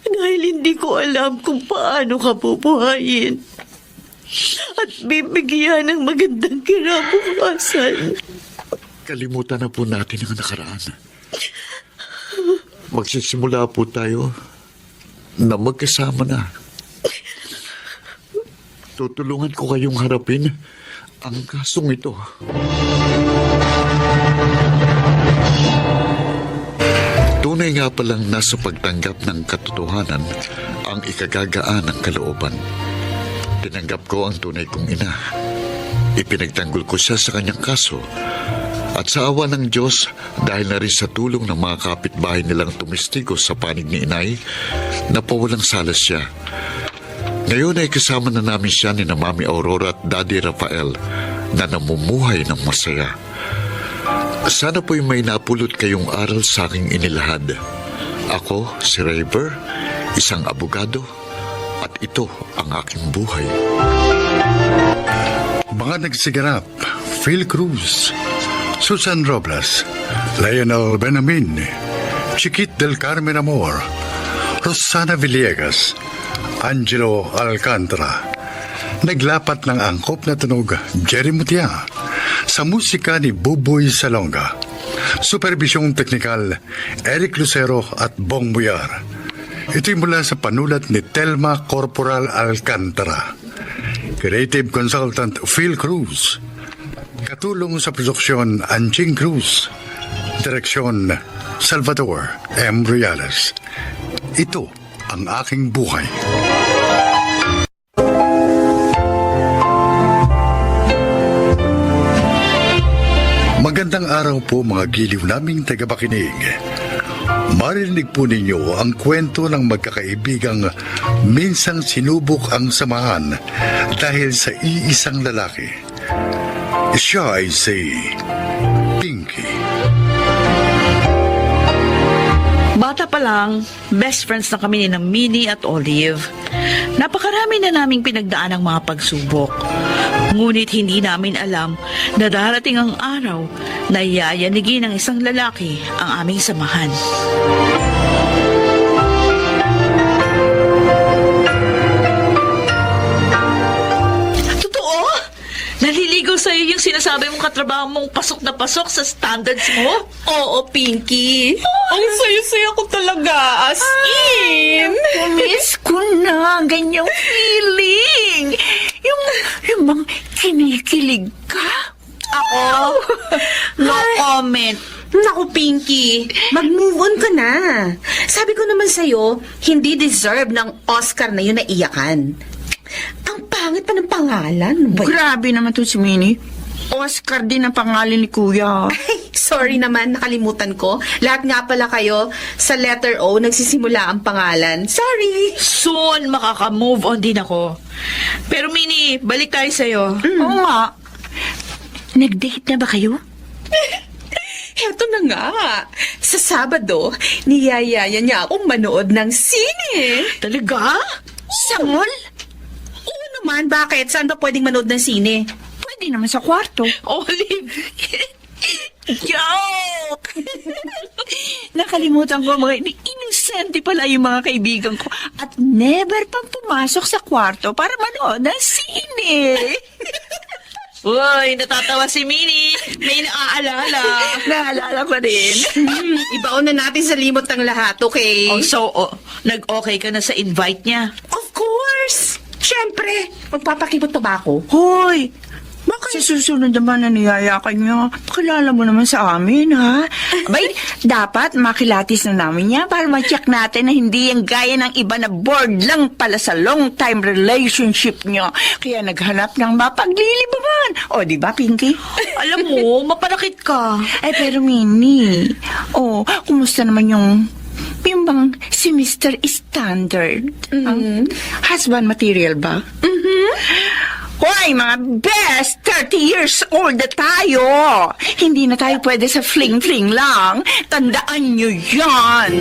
Dahil hindi ko alam kung paano ka bubuhayin. At bibigyan ng magandang kinabukasan.
kalimutan na po natin ang nakaraan. Magsisimula po tayo na magkasama na. Tutulungan ko kayong harapin ang kasong ito. Tunay nga palang nasa pagtanggap ng katotohanan ang ikagagaan ng kalooban. Tinanggap ko ang tunay kong ina. Ipinagtanggol ko siya sa kanyang kaso. At sa awa ng Diyos, dahil na rin sa tulong ng mga kapitbahay nilang tumistigo sa panig ni inay, napawalang salas siya. Ngayon ay kasama na namin siya ni na Mami Aurora at Daddy Rafael na namumuhay ng masaya. Sana po'y may napulot kayong aral sa aking inilahad. Ako, si Raver, isang abogado, at ito ang aking buhay.
Mga nagsiganap, Phil Cruz, Susan Robles, Lionel Benamin, Chiquit del Carmen Amor, Rosana Villegas, Angelo Alcantara. Naglapat ng angkop na tunog, Jerry Mutia, sa musika ni Buboy Salonga. Supervisyong teknikal, Eric Lucero at Bong Buyar. Ito'y mula sa panulat ni Telma Corporal Alcantara. Creative Consultant Phil Cruz. Katulong sa produksyon Anching Cruz. Direksyon Salvador M. Reales. Ito ang aking buhay. Magandang araw po mga giliw naming tagapakinig. Marinig po ninyo ang kwento ng magkakaibigang minsang sinubok ang samahan dahil sa iisang lalaki. Siya ay si Pinky.
Bata pa lang, best friends na kami ni na Minnie at Olive. Napakarami na naming pinagdaan ang mga pagsubok. Ngunit hindi namin alam na darating ang araw na yayanigin ng isang lalaki ang aming samahan. Totoo? Naliligaw sa'yo yung sinasabi mong katrabaho mong pasok na pasok sa standards mo?
Oo, Pinky.
Ang saya-saya ko talaga, as in!
Miss ko na, ganyang feeling. Yung bang kinikilig ka?
Ako? No comment. Naku, Pinky. Mag-move on ka na. Sabi ko naman sa'yo, hindi deserve ng Oscar na yun na iyakan. Ang pangit pa ng pangalan.
Grabe naman to si Minnie. Oscar din ang pangalan ni Kuya.
Ay, sorry naman, nakalimutan ko. Lahat nga pala kayo, sa letter O, nagsisimula ang pangalan. Sorry.
Soon, makaka-move on din ako. Pero Minnie, balik tayo sa'yo.
Oo nga. Nag-date na ba kayo?
Heto na nga. Sa Sabado, niyayaya niya akong manood ng sine.
Talaga?
Sa mall? Oo naman, bakit? Saan ba pwedeng manood ng sine?
Pwede naman sa kwarto.
Olive!
Joke! Nakalimutan ko mga inosente pala yung mga kaibigan ko at never pang pumasok sa kwarto para manood ng sine.
Uy, natatawa si Minnie. May naaalala.
Naalala ko din.
Ibaon na natin sa limot ng lahat, okay?
Oh, so, nag-okay ka na sa invite niya?
Of course! Siyempre, magpapakibot pa ba ako?
Hoy! Bakit? Sa susunod naman na niyayakan niya, pakilala mo naman sa amin, ha? Abay, dapat makilatis na namin niya para ma-check natin na hindi yung gaya ng iba na bored lang pala sa long-time relationship niya. Kaya naghanap ng mapaglilibangan. O, di ba, Pinky?
Alam mo, mapanakit ka.
Ay, pero Minnie, kumusta naman yung bang si Mr. Standard? Husband material ba? Hoy, mga best! 30 years old na tayo! Hindi na tayo pwede sa fling-fling lang. Tandaan nyo yan!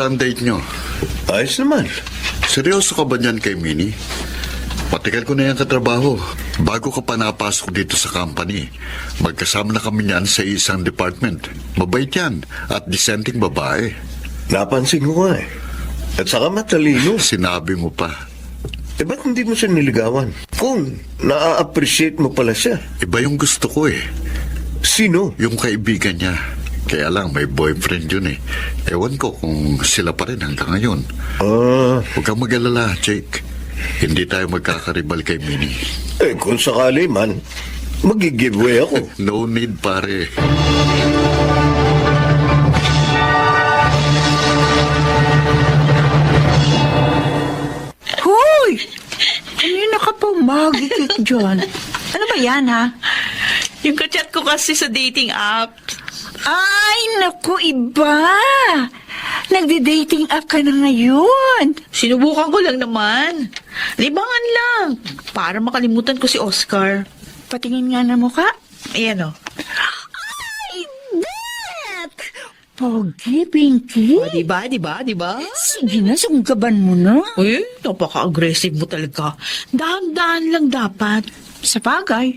Kamusta ang date nyo?
Ayos naman.
Seryoso ka ba niyan kay Minnie? Matagal ko na yan katrabaho. Bago ka pa napasok dito sa company, magkasama na kami niyan sa isang department. Mabait yan at dissenting babae.
Napansin ko nga eh. At saka matalino.
Sinabi mo pa.
Ba't hindi mo siya niligawan? Kung na-appreciate mo pala siya.
Iba yung gusto ko eh.
Sino?
Yung kaibigan niya. Kaya lang may boyfriend yun eh. Ewan ko kung sila pa rin hanggang ngayon. Huwag kang mag-alala, Jake. Hindi tayo magkakaribal kay Minnie.
Kung sakali man, mag-giveaway ako.
No need, pare.
Hoy! Kanina ka pa umagikit dyan. Ano ba yan, ha?
Yung kachat ko kasi sa dating app.
Ay, naku, iba! Nagde-dating app ka na ngayon.
Sinubukan ko lang naman. Libangan lang. Para makalimutan ko si Oscar.
Patingin nga na mukha.
Ayan o.
Ay, Beth! Pogi, Pinky.
Oh, diba?
Sige na, sunggaban mo na.
Uy, napaka-aggressive mo talaga. Dahan-dahan lang dapat.
Sa bagay,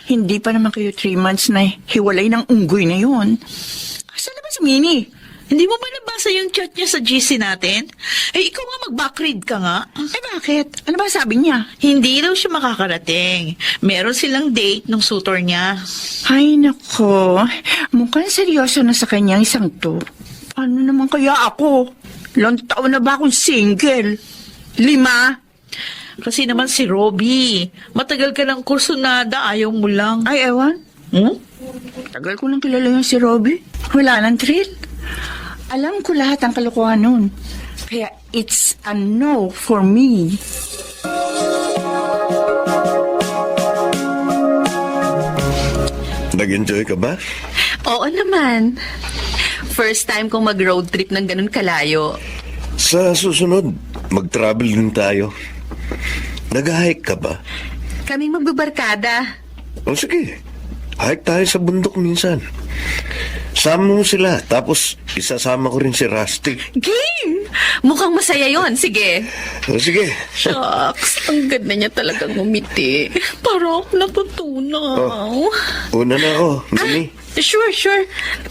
hindi pa naman kayo 3 months na hiwalay ng unggoy na yun. Asan na ba si Minnie?
Hindi mo ba nabasa yung chat niya sa GC natin? Eh, ikaw nga mag-backread ka nga.
Eh bakit? Ano ba sabi niya?
Hindi daw siya makakarating. Meron silang date ng suitor niya.
Ay, nako. Mukhang seryoso na sa kanyang isang to. Ano naman kaya ako? Ilang taon na ba akong single? 5?
Kasi naman si Robbie, matagal ka ng kursunada, ayaw mo lang.
Ay, ewan. Tagal ko nang kilala yung si Robbie. Wala nang thrill. Alam ko lahat ang kalokohan nun. Kaya it's a no for me.
Nag-enjoy ka ba?
Oo naman. First time kong mag-road trip ng ganun kalayo.
Sa susunod, mag-travel din tayo. Nag-hike ka ba?
Kaming magbabarkada.
O sige, hike tayo sa bundok minsan. Sama mo sila, tapos isasama ko rin si Rusty.
Game! Mukhang masaya yon. Sige.
O sige.
Shucks, ang ganda niya talagang ngumiti. Parang ako natutunaw.
Una na ako, Minnie.
Sure.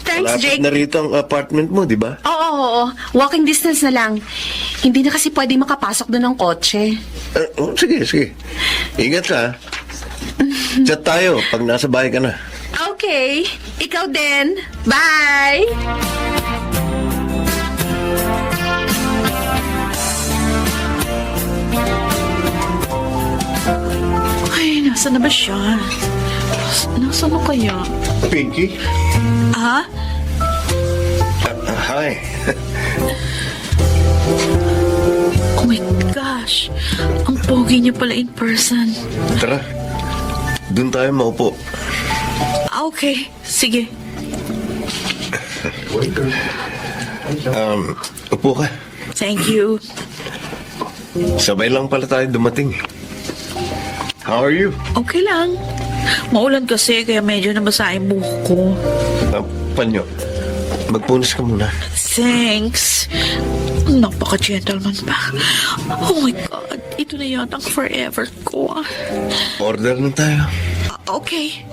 Thanks,
Malapit
Jake.
na rito ang apartment mo, di ba?
Oo. Walking distance na lang. Hindi na kasi pwede makapasok doon ng kotse.
Sige. Ingat ka. Chat tayo pag nasa bahay ka na.
Okay. Ikaw din. Bye!
Ay, nasa na ba siya? Nasa na kaya?
Pinky?
Ha?
Hi.
Oh my gosh. Ang pogi niya pala in person.
Tara. Doon tayo maupo.
Okay, sige.
Upo ka.
Thank you.
Sabay lang pala tayo dumating. How are you?
Okay lang. Maulan kasi, kaya medyo nabasa yung buhok ko.
Panyo, magpunas ka muna.
Thanks. Napaka-gentleman pa. Oh my God, ito na yata ang forever ko.
Order na tayo.
Okay.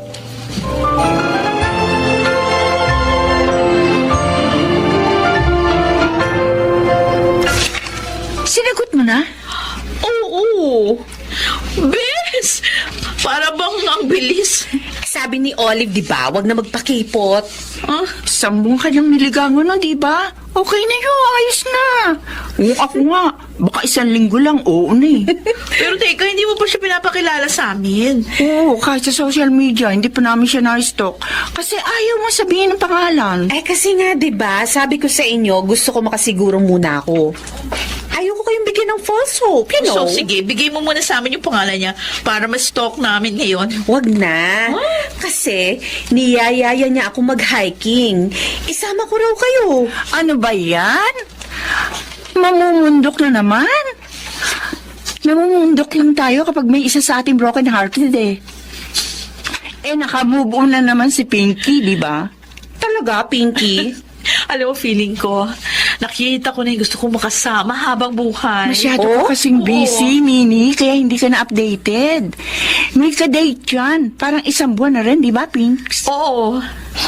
Sinagot mo na?
Oo. Bes! Para bang ang bilis.
Sabi ni Olive, di ba? Huwag na magpakipot.
Ah,
10 kanyang niligangon na, di ba? Okay na yun, ayos na. Ako nga, baka 1 linggo lang, oo na eh.
pero teka, hindi mo pa siya pinapakilala sa amin.
Oo, kahit sa social media, hindi pa namin siya na-stalk. Kasi ayaw mo sabihin ng pangalan.
Eh kasi nga, di ba? Sabi ko sa inyo, gusto ko makasiguro muna ako. Ayoko kayong bigyan ng false hope, you know?
So, sige, bigay mo muna sa amin yung pangalan niya para ma-stalk namin ngayon.
Wag na. Kasi, niyayaya niya ako mag-hiking. Isama ko raw kayo.
Ano ba yan? Mamumundok na naman. Namumundok lang tayo kapag may isa sa ating broken-hearted eh. Naka-move on na naman si Pinky, di ba?
Talaga, Pinky?
Alam mo, feeling ko, Nakita ko na yung gusto kong makasama habang buhay.
Masyado ka kasing busy, Minnie, kaya hindi ka na updated. May ka-date dyan. Parang 1 buwan na rin, di ba, Pinks?
Oo.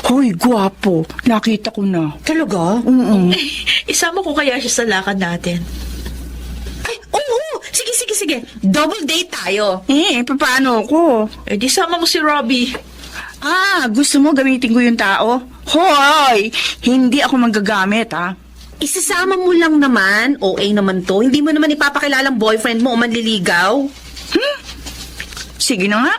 Hoy, gwapo. Nakita ko na.
Talaga?
Oo.
Isama ko kaya siya sa lakad natin.
Ay, oo! Sige, sige, sige. Double date tayo.
Paano ko?
Eh, di sama mo si Robbie.
Gusto mo gamitin ko yung tao? Hoy! Hindi ako manggagamit, ha?
Isasama mo lang naman. OA naman to. Hindi mo naman ipapakilalang boyfriend mo o manliligaw.
Sige na nga.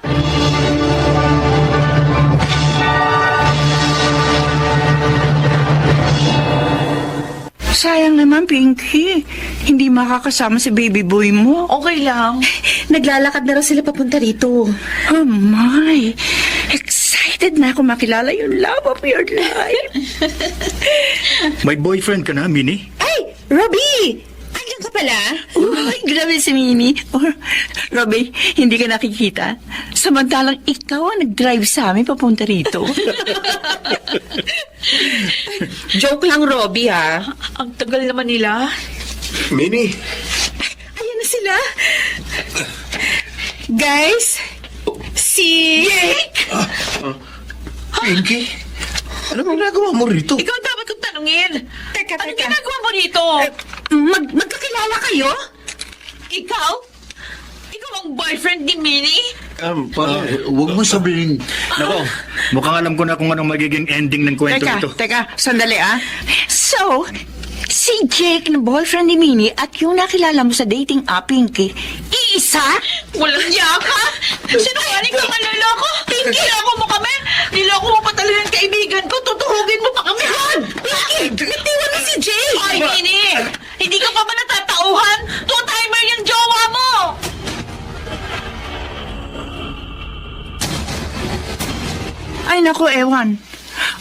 Sayang naman, Pinky. Hindi makakasama si baby boy mo.
Okay lang.
Naglalakad na raw sila papunta rito.
Oh my! Excited na ako makilala yung love of your life.
May boyfriend ka na, Minnie?
Ay! Robbie! Andiyan ka pala?
Ay, grabe si Minnie. Robby, hindi ka nakikita. Samantalang ikaw ang nag-drive sa amin papunta rito.
Joke lang, Robbie, ha?
Ang tagal naman nila.
Minnie,
Ayan na sila. Guys, si...
Pinky, ano bang nagawa mo rito?
Ikaw dapat kong tanungin.
Teka,
Anong
teka.
ginagawa mo dito?
Magkakilala kayo?
Ikaw? Ikaw ang boyfriend ni Minnie?
Huwag mo sabihin.
Nako, mukhang alam ko na kung anong magiging ending ng kwento ito.
Teka, sandali So, si Jake na boyfriend ni Minnie at yung nakilala mo sa dating app, Pinky, iisa?
Walang yaka! Sinungaling ka nga niloko! Niloko mo kami! Niloko mo pa talaga ang kaibigan ko! Tutuhugin mo pa kami!
Pinky, natiwan na si Jay!
Ay, Minnie! Hindi ka pa ba natatauhan? Two-timer yung jowa mo!
Ay, naku, ewan.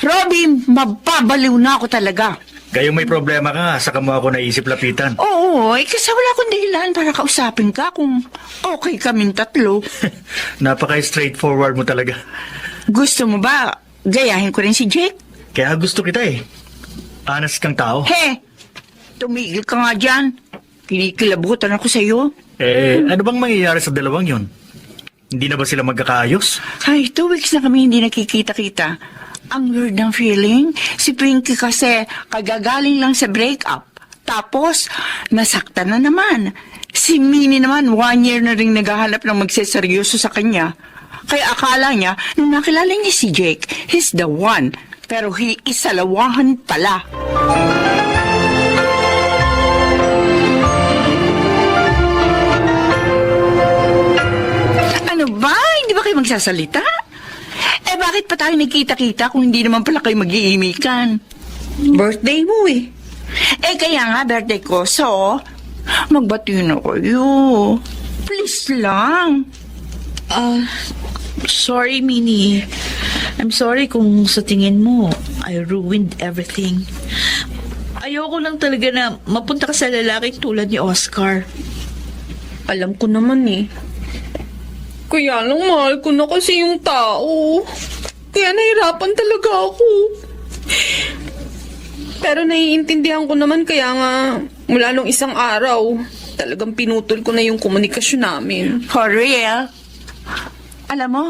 Robby, mababaliw na ako talaga.
Kayo may problema ka, saka mo ako naisip lapitan.
Oo, kasi wala akong dahilan para kausapin ka kung okay kaming tatlo.
Napaka-straightforward mo talaga.
Gusto mo ba gayahin ko rin si Jake?
Kaya gusto kita eh. Honest kang tao.
Tumigil ka nga dyan. Kinikilabutan ako sa'yo.
Ano bang mangyayari sa dalawang yon? Hindi na ba sila magkakaayos?
Ay, 2 weeks na kami hindi nakikita-kita. Ang weird ng feeling. Si Pinky kasi kagagaling lang sa breakup. Tapos, nasaktan na naman. Si Minnie naman, 1 year na rin naghahanap ng magseseryoso sa kanya. Kaya akala niya, nung nakilala niya si Jake, he's the one. Pero he is salawahan pala. Ano ba? Hindi ba kayo magsasalita? Bakit pa tayo nagkita-kita kung hindi naman pala kayo mag-iimikan?
Birthday mo eh.
Kaya nga, birthday ko. So, magbati na kayo. Please lang.
Sorry, Minnie. I'm sorry kung sa tingin mo, I ruined everything. Ayoko lang talaga na mapunta ka sa lalaking tulad ni Oscar.
Alam ko naman eh. Kaya lang mahal ko na kasi yung tao. Kaya nahirapan talaga ako. Pero naiintindihan ko naman kaya nga mula nung isang araw, talagang pinutol ko na yung komunikasyon namin.
For real? Alam mo,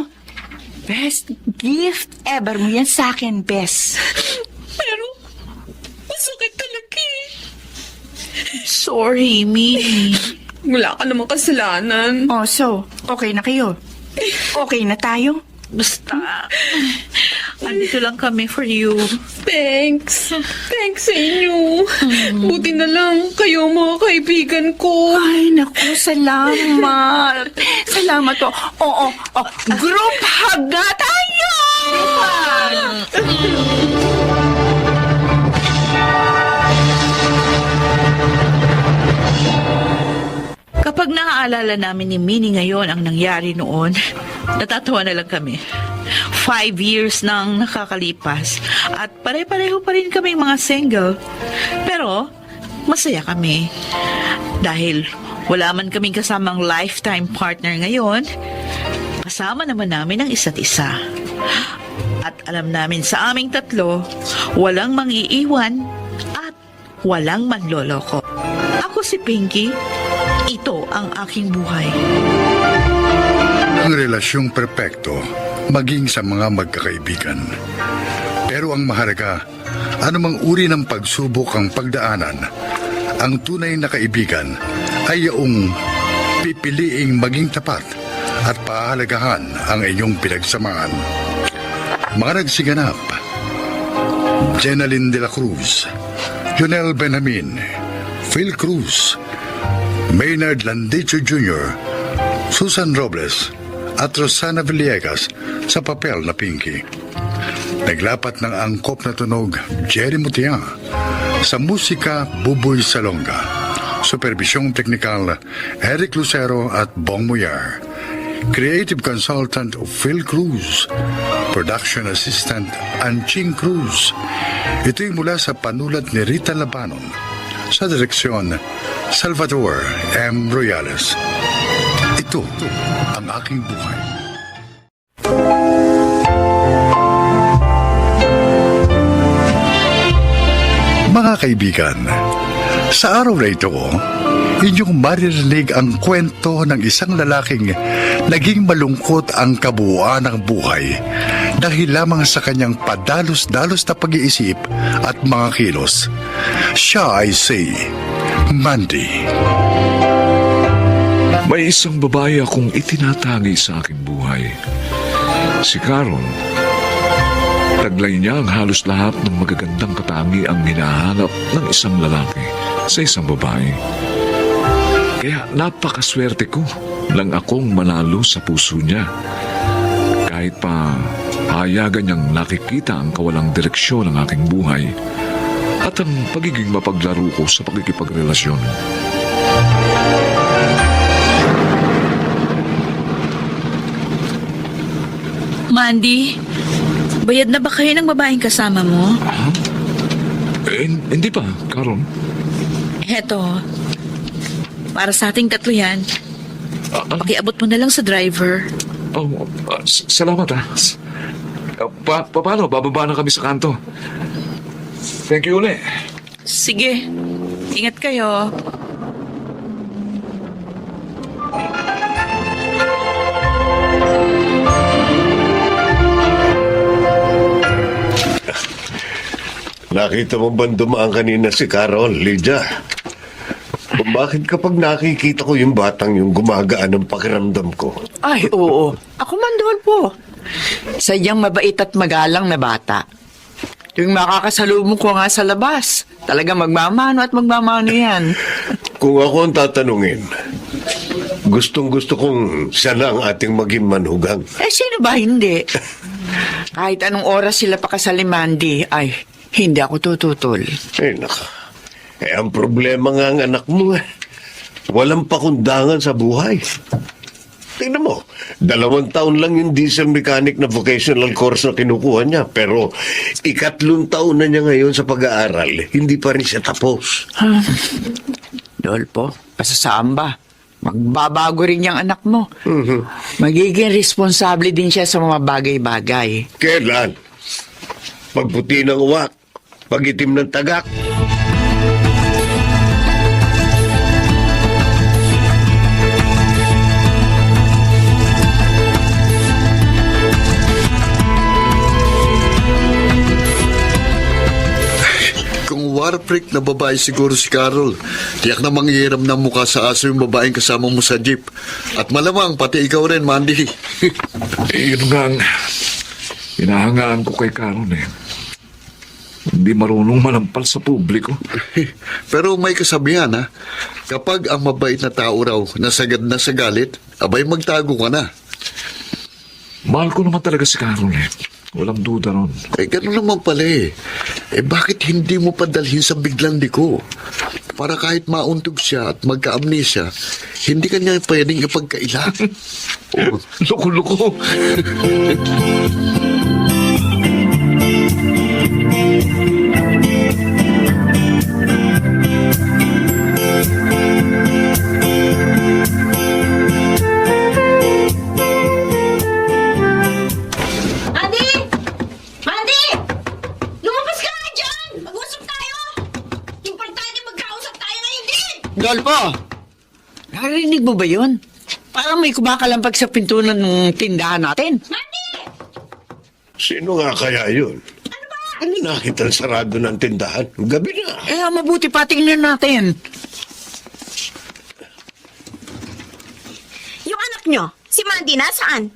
best gift ever mo yan sa akin, best.
Pero, masakit talaga eh.
Sorry, Minnie.
Wala ka namang kasalanan.
Oh, so, okay na kayo? Okay na tayo?
Basta, andito lang kami for you.
Thanks. Thanks sa inyo. Buti na lang kayo mga kaibigan ko.
Ay, naku, salamat. Salamat po. Oo, group hug na tayo!
Kapag naaalala namin ni Minnie ngayon ang nangyari noon, natatawa na lang kami. 5 years nang nakakalipas at pare-pareho pa rin kaming mga single. Pero, masaya kami. Dahil wala man kaming kasamang lifetime partner ngayon, kasama naman namin ang isa't isa. At alam namin sa aming tatlo, walang mangiiwan at walang manloloko. Ako si Pinky. Ito ang aking buhay.
Ang relasyong perpekto maging sa mga magkakaibigan. Pero ang mahalaga, anumang uri ng pagsubok ang pagdaanan, ang tunay na kaibigan ay yung pipiliing maging tapat at pahalagahan ang inyong pinagsamaan. Mga nagsiganap: Jenaline de la Cruz, Jonel Benjamin, Phil Cruz, Maynard Landicho Jr., Susan Robles at Rosana Villegas sa papel na Pinky. Naglapat ng angkop na tunog Jerry Mutia, sa musika Buboy Salonga, supervisyong teknikal Eric Lucero at Bong Muyar, creative consultant Phil Cruz, production assistant Anching Cruz. Ito'y mula sa panulat ni Rita Labanon, sa direksyon Salvador M. Royales. Ito ang aking buhay. Mga kaibigan, sa araw na ito, inyong maririnig ang kwento ng isang lalaking naging malungkot ang kabuuan ng buhay dahil lamang sa kanyang padalos-dalos na pag-iisip at mga kilos. Siya ay si Mandy.
May isang babae akong itinatagi sa aking buhay. Si Caron. Taglay niya ang halos lahat ng magagandang katangi ang hinahanap ng isang lalaki sa isang babae. Kaya napakaswerte ko lang akong manalo sa puso niya. Kahit pa hayagan niyang nakikita ang kawalang direksyon ng aking buhay at ang pagiging mapaglaro ko sa pakikipagrelasyon.
Mandy, bayad na ba kayo ng babaeng kasama mo?
Hindi pa, Caron.
Heto, para sa ating tatlo yan. Pakiabot mo na lang sa driver.
Salamat ha. Paano? Bababa na kami sa kanto. Thank you ulit.
Sige, ingat kayo.
Nakita mo ba dumaan kanina si Carol, Lydia? Kung bakit kapag nakikita ko yung batang yung gumagaan ang pakiramdam ko?
Ay, oo. Ako man doon po. Sadyang mabait at magalang na bata. Yung makakasalubong ko nga sa labas, talaga magmamano at magmamano yan.
Kung ako ang tatanungin, gustong-gusto kong siya na ang ating maging manugang.
Sino ba hindi? Kahit anong oras sila pakasal ni Mandy, ay, hindi ako tututol.
Naka. Ang problema nga ang anak mo, walang pakundangan sa buhay. Tingnan mo, 2 taon lang yung diesel mechanic na vocational course na kinukuha niya. Pero 3 taon na niya ngayon sa pag-aaral, hindi pa rin siya tapos.
Dolpo, pasasaan ba? Magbabago rin yung anak mo. Magiging responsable din siya sa mga bagay-bagay.
Kailan? Pagputi ng uwak, pagitim ng tagak.
War freak na babae siguro si Carol. Tiyak na manghihiram ng mukha sa aso yung babaeng kasama mo sa jeep. At malamang pati ikaw rin, Mandy.
Yun nga ang hinahangaan ko kay Caron eh. Hindi marunong manampal sa publiko.
Pero may kasabihan ha. Kapag ang mabait na tao raw nasagad na sa galit, abay magtago ka na.
Mahal ko naman talaga si Caron eh. Walang duda ron.
Gano'n naman pala eh. Bakit hindi mo padalhin sa biglang liko? Para kahit mauntog siya at magka-amnesia, hindi kanya pwedeng ipagkaila.
Loko-loko.
Rodolfo! Narinig mo ba yun? Parang may kumakalampag sa pintuan ng tindahan natin.
Sino nga kaya yun? Ano nakita sarado ng tindahan? Gabi na.
Eh, mabuti pa tingnan natin.
Yung anak nyo, si Mandy, nasaan?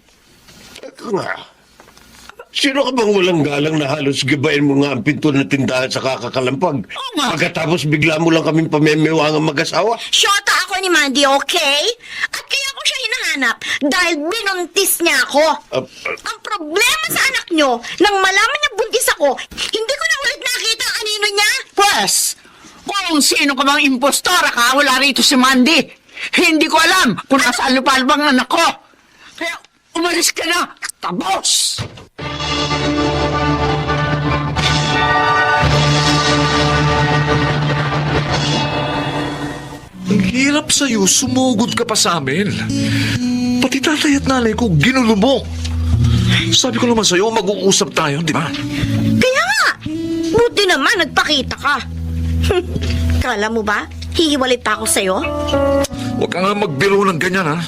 Ito nga. Sino ka bang walang galang na halos gibayin mo nga ang pinto ng tindahan sa kakakalampag?
Oo nga.
Pagkatapos bigla mo lang kaming pamemiwangang mag-asawa?
Shota ako ni Mandy, okay? At kaya ko siya hinahanap dahil binuntis niya ako. Ang problema sa anak nyo, nang malaman niya buntis ako, hindi ko na ulit nakita ang anino niya.
Pwes, kung sino ka bang impostora ka, wala rito si Mandy. Hindi ko alam kung nasaan lupalbang anak ko. Kaya umalis ka na, tabos!
Ang hirap sa'yo, sumugod ka pa sa amin. Pati tatay at nanay ko, ginulo mo. Sabi ko naman sa'yo, mag-uusap tayo, di ba?
Kaya nga, buti naman nagpakita ka. Kala mo ba, hihiwalit pa ako sa'yo?
Huwag ka nga magbiro ng ganyan, ha?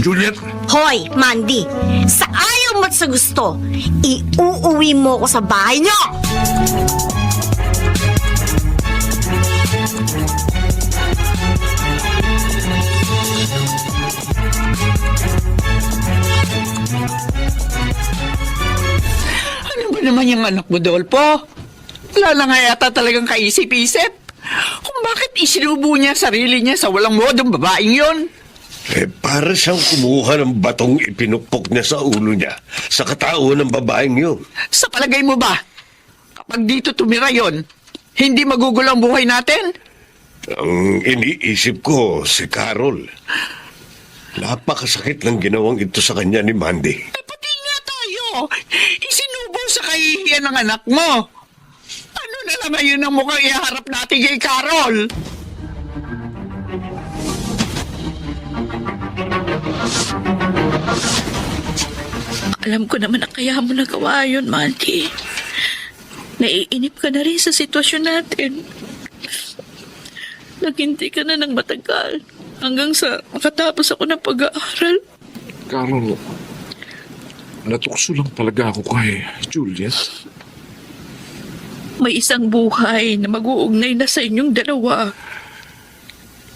Juliet?
Hoy, Mandy, sa ayaw mo at sa gusto, iuuwi mo ko sa bahay niyo!
Ano ba naman yung anak mo, Dolpo? Wala na nga yata talagang kaisip-isip. Kung bakit isinubo niya sarili niya sa walang modong babaeng yon.
Para siyang kumuha ng batong ipinukpok niya sa ulo niya sa katauhan ng babaeng yun.
Sa palagay mo ba, kapag dito tumira yon, hindi magugulo ang buhay natin?
Ang iniisip ko, si Carol. Napakasakit ng ginawang ito sa kanya ni Mandy.
Pati nga tayo, isinubo sa kahihiyan ng anak mo. Ano na naman yun ang mukhang iharap natin kay Carol?
Alam ko naman na kaya mo nagawa yun, Mandy. Naiinip ka na rin sa sitwasyon natin. Naghintay ka na ng matagal hanggang sa makatapos ako ng pag-aaral.
Carol, natukso lang talaga ako kay Juliet.
May isang buhay na mag-uugnay na sa inyong dalawa.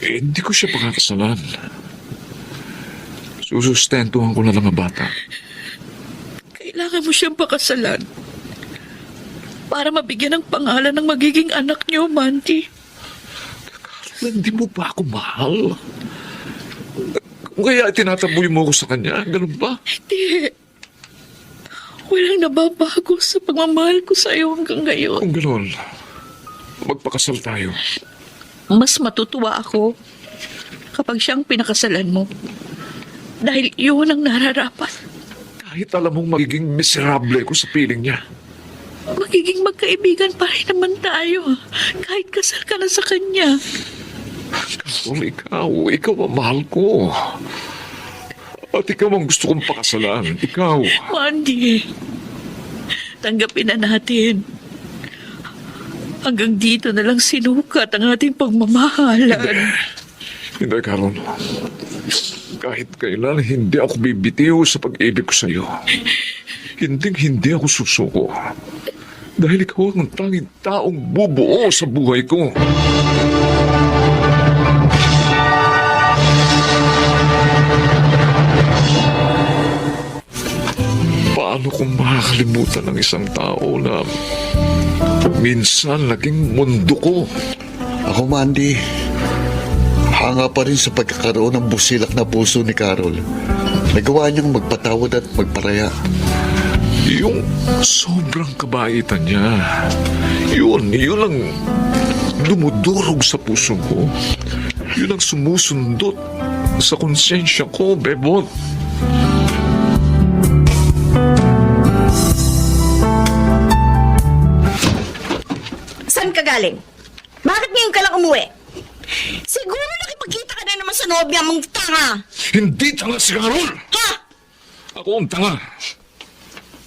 Hindi ko siya pakakasalan. Susustentuhan ko na lang ang bata.
Kailangan mo siyang pakasalan para mabigyan ng pangalan ng magiging anak niyo, Mandy.
Hindi mo ba ako mahal? Kaya tinataboy mo ako sa kanya, ganun ba?
Hindi. Walang nababago sa pagmamahal ko sa iyo hanggang ngayon.
Kung ganun, magpakasal tayo.
Mas matutuwa ako kapag siyang pinakasalan mo. Dahil yun ang nararapat.
Kahit alam mong magiging miserable ko sa piling niya.
Magiging magkaibigan pa rin naman tayo. Kahit kasal ka na sa kanya.
Carol, ikaw ang mahal ko. At ikaw ang gusto kong pakasalan. Ikaw.
Mandy, tanggapin na natin. Hanggang dito na lang sinukat ang ating pagmamahalan.
Hindi, Carol. Kahit kailan, hindi ako bibitiw sa pag-ibig ko sa iyo. Hindi ako susuko. Dahil ikaw ang tanging taong bubuo sa buhay ko. Paano kung makakalimutan ng isang tao na minsan naging mundo ko?
Ako, Mandy, hanga pa rin sa pagkakaroon ng busilak na puso ni Carol. Nagawa niyang magpatawad at magparaya.
Yung sobrang kabaitan niya. Yun ang dumudurog sa puso ko. Yun ang sumusundot sa konsensya ko, Bebot.
Saan ka galing? Bakit ngayon ka lang umuwi? Siguro nakipagkita ka na naman sa nobya mong tanga.
Hindi tanga si Carol!
Ha?
Ako ang tanga.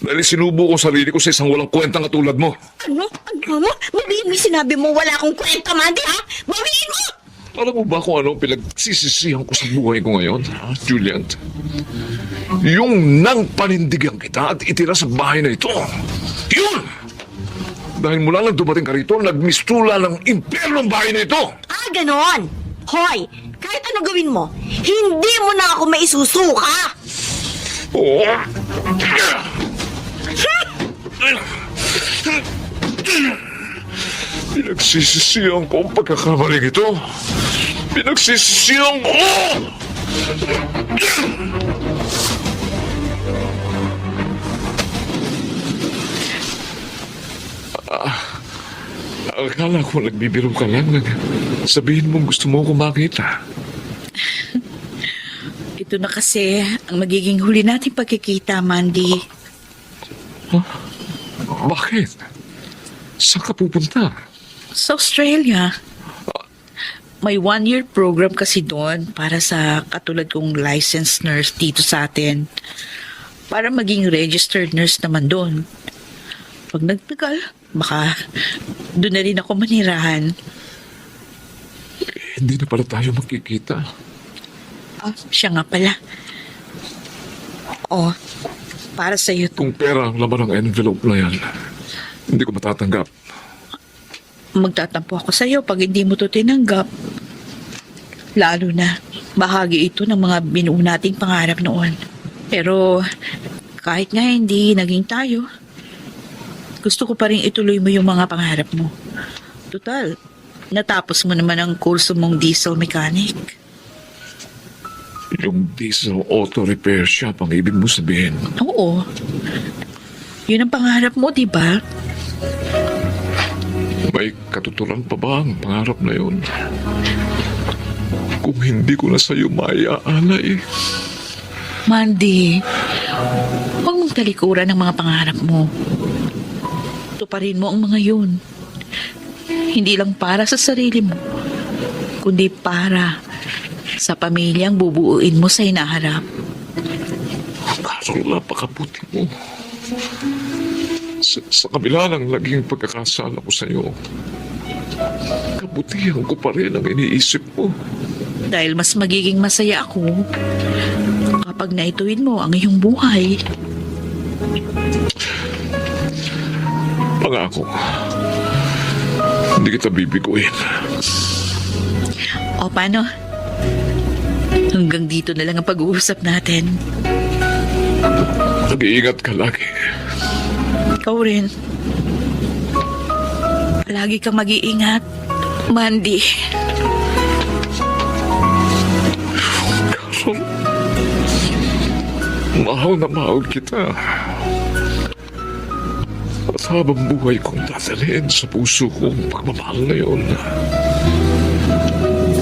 Dahil sinubo ko sarili ko sa isang walang kwentang katulad mo.
Ano? Ano mo? Babihin mo yung sinabi mo wala akong kwenta, Mandy, ha? Babihin mo!
Alam mo ba kung ano ang pinagsisisihan ko sa buhay ko ngayon, ha, Juliet? Yung nang panindigan kita at itira sa bahay na ito. Yun! Dahil mula nang dumating ka rito, nagmistula ng impyerno ang bahay na ito.
Ah, ganon. Hoy, kahit ano gawin mo, hindi mo na ako maisusuka.
Oo. Pinagsisisihan ko ang pagkakamaling ito. Pinagsisisihan ko! Akala ko nagbibiro ka lang. Sabihin mo gusto mo ko makita.
Ito na kasi ang magiging huli nating pagkikita, Mandy.
Bakit? Saan ka pupunta?
Sa Australia. May 1-year program kasi doon para sa katulad kong licensed nurse dito sa atin. Para maging registered nurse naman doon. Pag nagtagal, baka doon na rin ako manirahan.
Hindi na pala tayo magkikita.
Siya nga pala. Oh, para sa iyo to.
Kung pera ang laman ng envelope na yan, hindi ko matatanggap.
Magtatampo ako sa iyo pag hindi mo to tinanggap. Lalo na, bahagi ito ng mga binuo nating pangarap noon. Pero, kahit nga hindi naging tayo, gusto ko pa rin ituloy mo yung mga pangarap mo. Total, natapos mo naman ang kurso mong diesel mechanic.
Yung diesel auto repair shop ang ibig mo sabihin.
Oo. Yun ang pangarap mo, di ba?
May katuturan pa ba ang pangarap na yun? Kung hindi ko na sa'yo maiaalay.
Mandy, huwag mong talikuran ang mga pangarap mo. Tuparin mo ang mga yun. Hindi lang para sa sarili mo, kundi para sa pamilyang bubuuin mo sa hinaharap.
Karol, napakabuti mo. Sa kabila ng naging pagkakasala ko sa'yo, kabutihan ko pa rin ang iniisip mo.
Dahil mas magiging masaya ako kapag naituwid mo ang iyong buhay.
Pangako, hindi kita bibiguin.
O paano? Hanggang dito na lang ang pag-uusap natin.
Nag-iingat ka lagi.
Ikaw rin. Lagi kang mag-iingat, Mandy.
Karol, mahal na mahal kita. At habang buhay kong dadalhin sa puso kong pagmamahal na yun,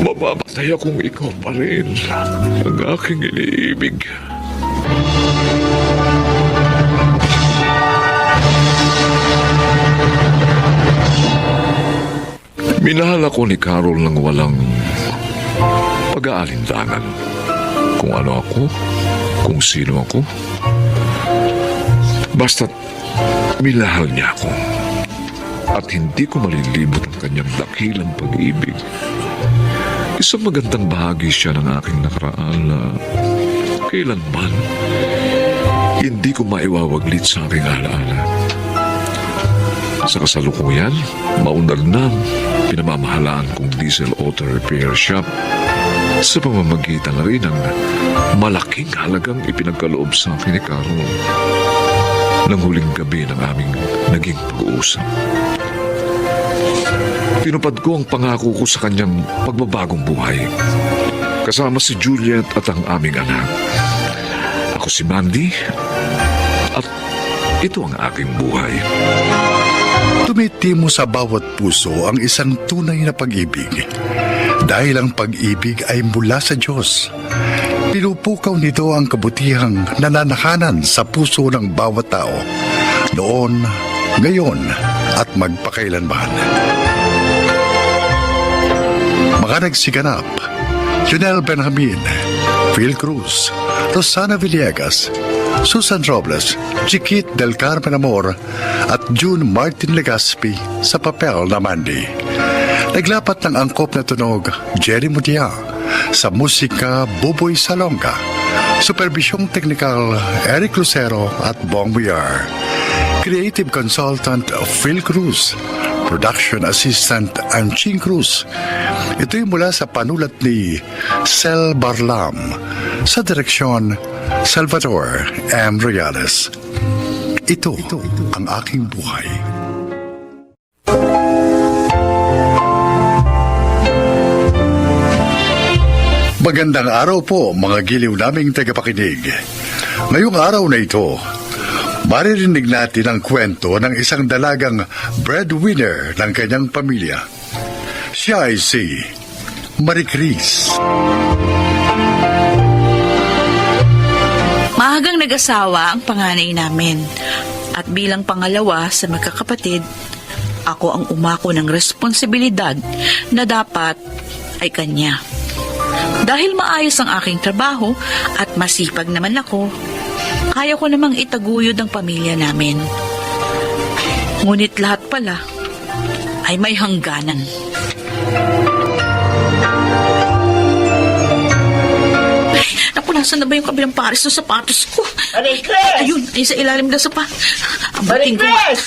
mamamatay akong ikaw pa rin ang aking iniibig. Minahal ako ni Carol ng walang pag-aalinlangan. Kung ano ako, kung sino ako. Basta't minahal niya ako. At hindi ko malilibot ang kanyang dakilang pag-ibig. Isang magandang bahagi siya ng aking nakaraan na kailanman hindi ko maiwawaglit sa aking alaala. Sa kasalukuyan, maunlad na pinamamahalaan kong diesel auto repair shop sa pamamagitan na rin ng malaking halagang ipinagkaloob sa akin ni Carol ng huling gabi ng aming naging pag-uusap. Tinupad ko ang pangako ko sa kanyang pagbabagong buhay kasama si Juliet at ang aming anak. Ako si Mandy at ito ang aking buhay.
Tumitimo sa bawat puso ang isang tunay na pag-ibig. Dahil ang pag-ibig ay mula sa Diyos. Pinupukaw nito ang kabutihang nananakanan sa puso ng bawat tao. Noon, ngayon, at magpakailanman. Mga nagsiganap, Junel Benjamin, Phil Cruz, Rosana Villegas, Susan Robles, Chiquit del Carmen Amor at June Martin Legaspi sa papel na Mandy. Naglapat ng angkop na tunog Jerry Mudia, sa musika Buboy Salonga, supervisyong teknikal Eric Lucero at Bong Villar, creative consultant Phil Cruz, production assistant Anching Cruz. Ito'y mula sa panulat ni Sel Barlam, sa direksyon Salvador M. Reales. Ito ang aking buhay. Magandang araw po mga giliw naming tagapakinig. Ngayong araw na ito, maririnig natin ang kwento ng isang dalagang breadwinner ng kanyang pamilya. Siya ay si Marie Chris.
Maagang nag-asawa ang panganay namin. At bilang pangalawa sa magkakapatid, ako ang umako ng responsibilidad na dapat ay kanya. Dahil maayos ang aking trabaho at masipag naman ako, kaya ko namang itaguyod ang pamilya namin. Ngunit lahat pala ay may hangganan. Ay, naku, nasan na ba yung kabilang pares ng sapatos ko?
Marie Chris!
Ayun, ay sa ilalim na sapa.
Marie
Abutin ko.
Chris!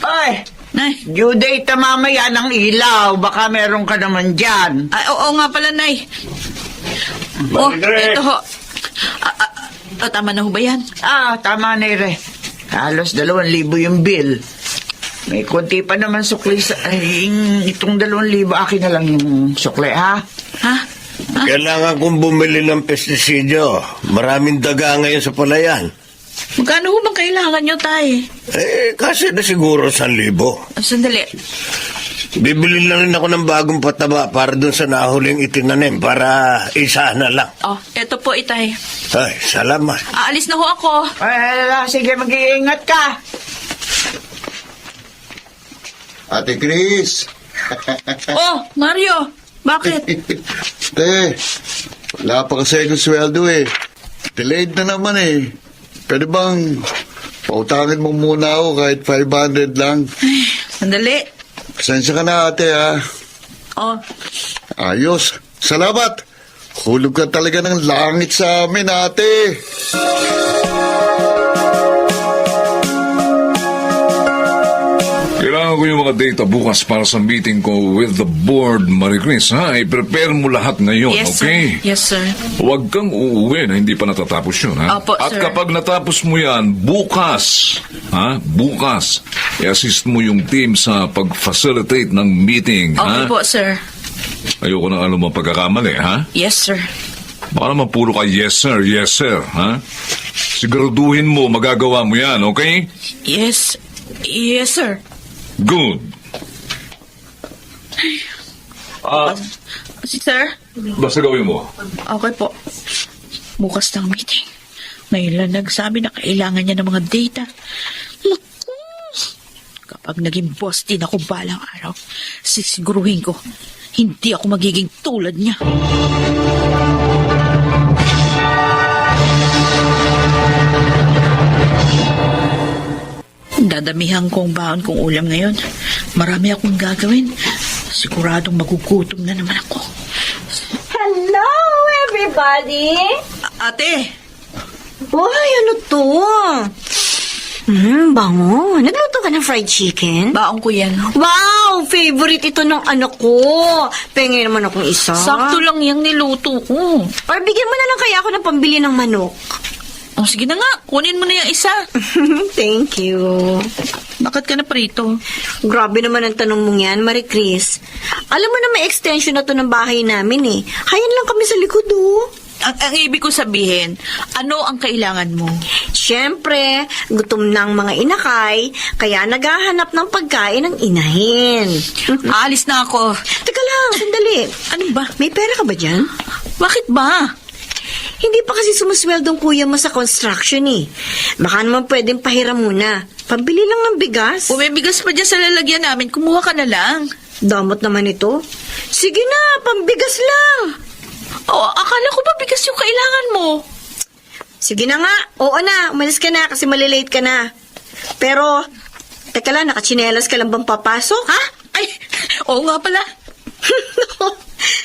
Ay!
Nay.
Due date na mamaya ng ilaw. Baka meron ka naman dyan.
Ay, oo nga pala, Nay.
Marie.
Ito ho. Tama na ho ba yan?
Tama na Ire. Halos 2,000 yung bill. May konti pa naman sukli sa... Ay, itong 2,000 akin na lang yung sukli, ha?
Ha?
Kailangan kong bumili ng pestisidyo. Maraming daga ngayon sa palayan.
Magkano ho bang kailangan nyo, Tay?
Kasi na siguro 1,000.
Sandali.
Bibili na rin ako ng bagong pataba para dun sa nahuling itinanim para isa na lang.
Eto po, Itay.
Ay, salamat.
Aalis na ho ako.
Sige, mag-iingat ka.
Ate Chris!
Mario. Bakit?
Te, wala pa kasi akong sweldo eh. Delayed na naman eh. Pwede bang pautangin mo muna ako kahit 500 lang?
Sandali.
Pasensya ka na ate ha. Ayos. Salamat. Hulog ka talaga ng langit sa amin ate.
Kailangan ko yung mga data bukas para sa meeting ko with the board, Marie Chris, ha? I-prepare mo lahat ngayon,
Yes,
okay?
sir. Yes, sir.
Huwag kang uuwi na hindi pa natatapos yun, ha?
Opo,
At
sir.
kapag natapos mo yan, bukas, bukas, i-assist mo yung team sa pag-facilitate ng meeting,
Okay
ha?
po, sir.
Ayoko na alam ang pagkakamali, ha?
Yes, sir.
Baka naman puro ka yes, sir, ha? Siguraduhin mo, magagawa mo yan, okay?
Yes. Yes, sir.
Good.
Sir?
Basta gawin mo.
Okay po. Bukas ng meeting. Ngayon lang nagsabi na kailangan niya ng mga data. Naku! Kapag naging boss din ako balang araw, sisiguruhin ko, hindi ako magiging tulad niya. Dadamihan kong baon kong ulam ngayon. Marami akong gagawin. Siguradong magugutom na naman ako.
Hello, everybody!
Ate!
Uy, ano to? Bango. Nagluto ka ng fried chicken?
Baon ko yan.
Wow! Favorite ito ng anak ko. Pengen naman akong isa.
Sakto lang yung niluto ko.
Or bigyan mo na lang kaya ako ng pambili ng manok.
Sige na nga, kunin mo na yung isa.
Thank you.
Bakit ka na prito?
Grabe naman ang tanong mong yan, Marie Chris. Alam mo na may extension na to ng bahay namin eh. Hayan lang kami sa likod oh.
Ang ibig ko sabihin, ano ang kailangan mo?
Siyempre, gutom ng mga inakay, kaya naghahanap ng pagkain ng inahin.
Aalis na ako.
Teka lang, sandali.
Ano ba?
May pera ka ba dyan?
Bakit ba?
Hindi pa kasi sumusweldong kuya mo sa construction eh. Baka naman pwedeng pahiram muna. Pambili lang ng bigas.
Kung may bigas pa dyan sa lalagyan namin, kumuha ka na lang.
Damot naman ito. Sige na, pambigas lang.
Akala ko ba bigas yung kailangan mo?
Sige na nga. Oo na, umalis ka na kasi malilate ka na. Pero, teka lang, nakachinelas ka lang bang papasok?
Ha? Ay, oo nga pala.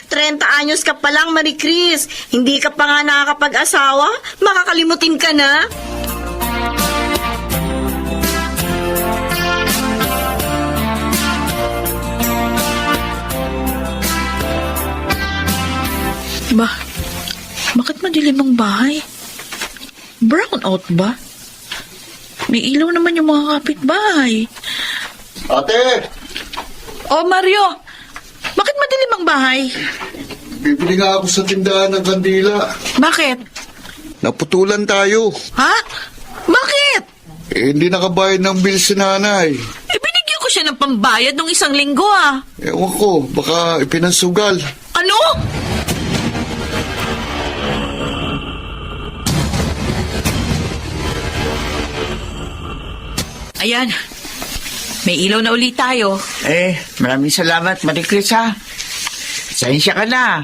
30 anyos ka pa lang, Marie Chris. Hindi ka pa nga nakakapag-asawa? Makakalimutin ka na?
Bakit madilim ang bahay? Brown out ba? May ilaw naman yung mga kapitbahay.
Ate!
Oh, Mario! Bakit madilim ang bahay?
Bibili nga ako sa tindahan ng kandila.
Bakit?
Naputulan tayo.
Ha? Bakit?
Hindi nakabayad ng bill si nanay.
Binigyan ko siya ng pambayad nung 1 linggo ah.
Ewan ko, baka ipinasugal.
Ano? Ayan. May ilaw na ulit tayo.
Maraming salamat, Marie Chris, ha? Sensya ka na.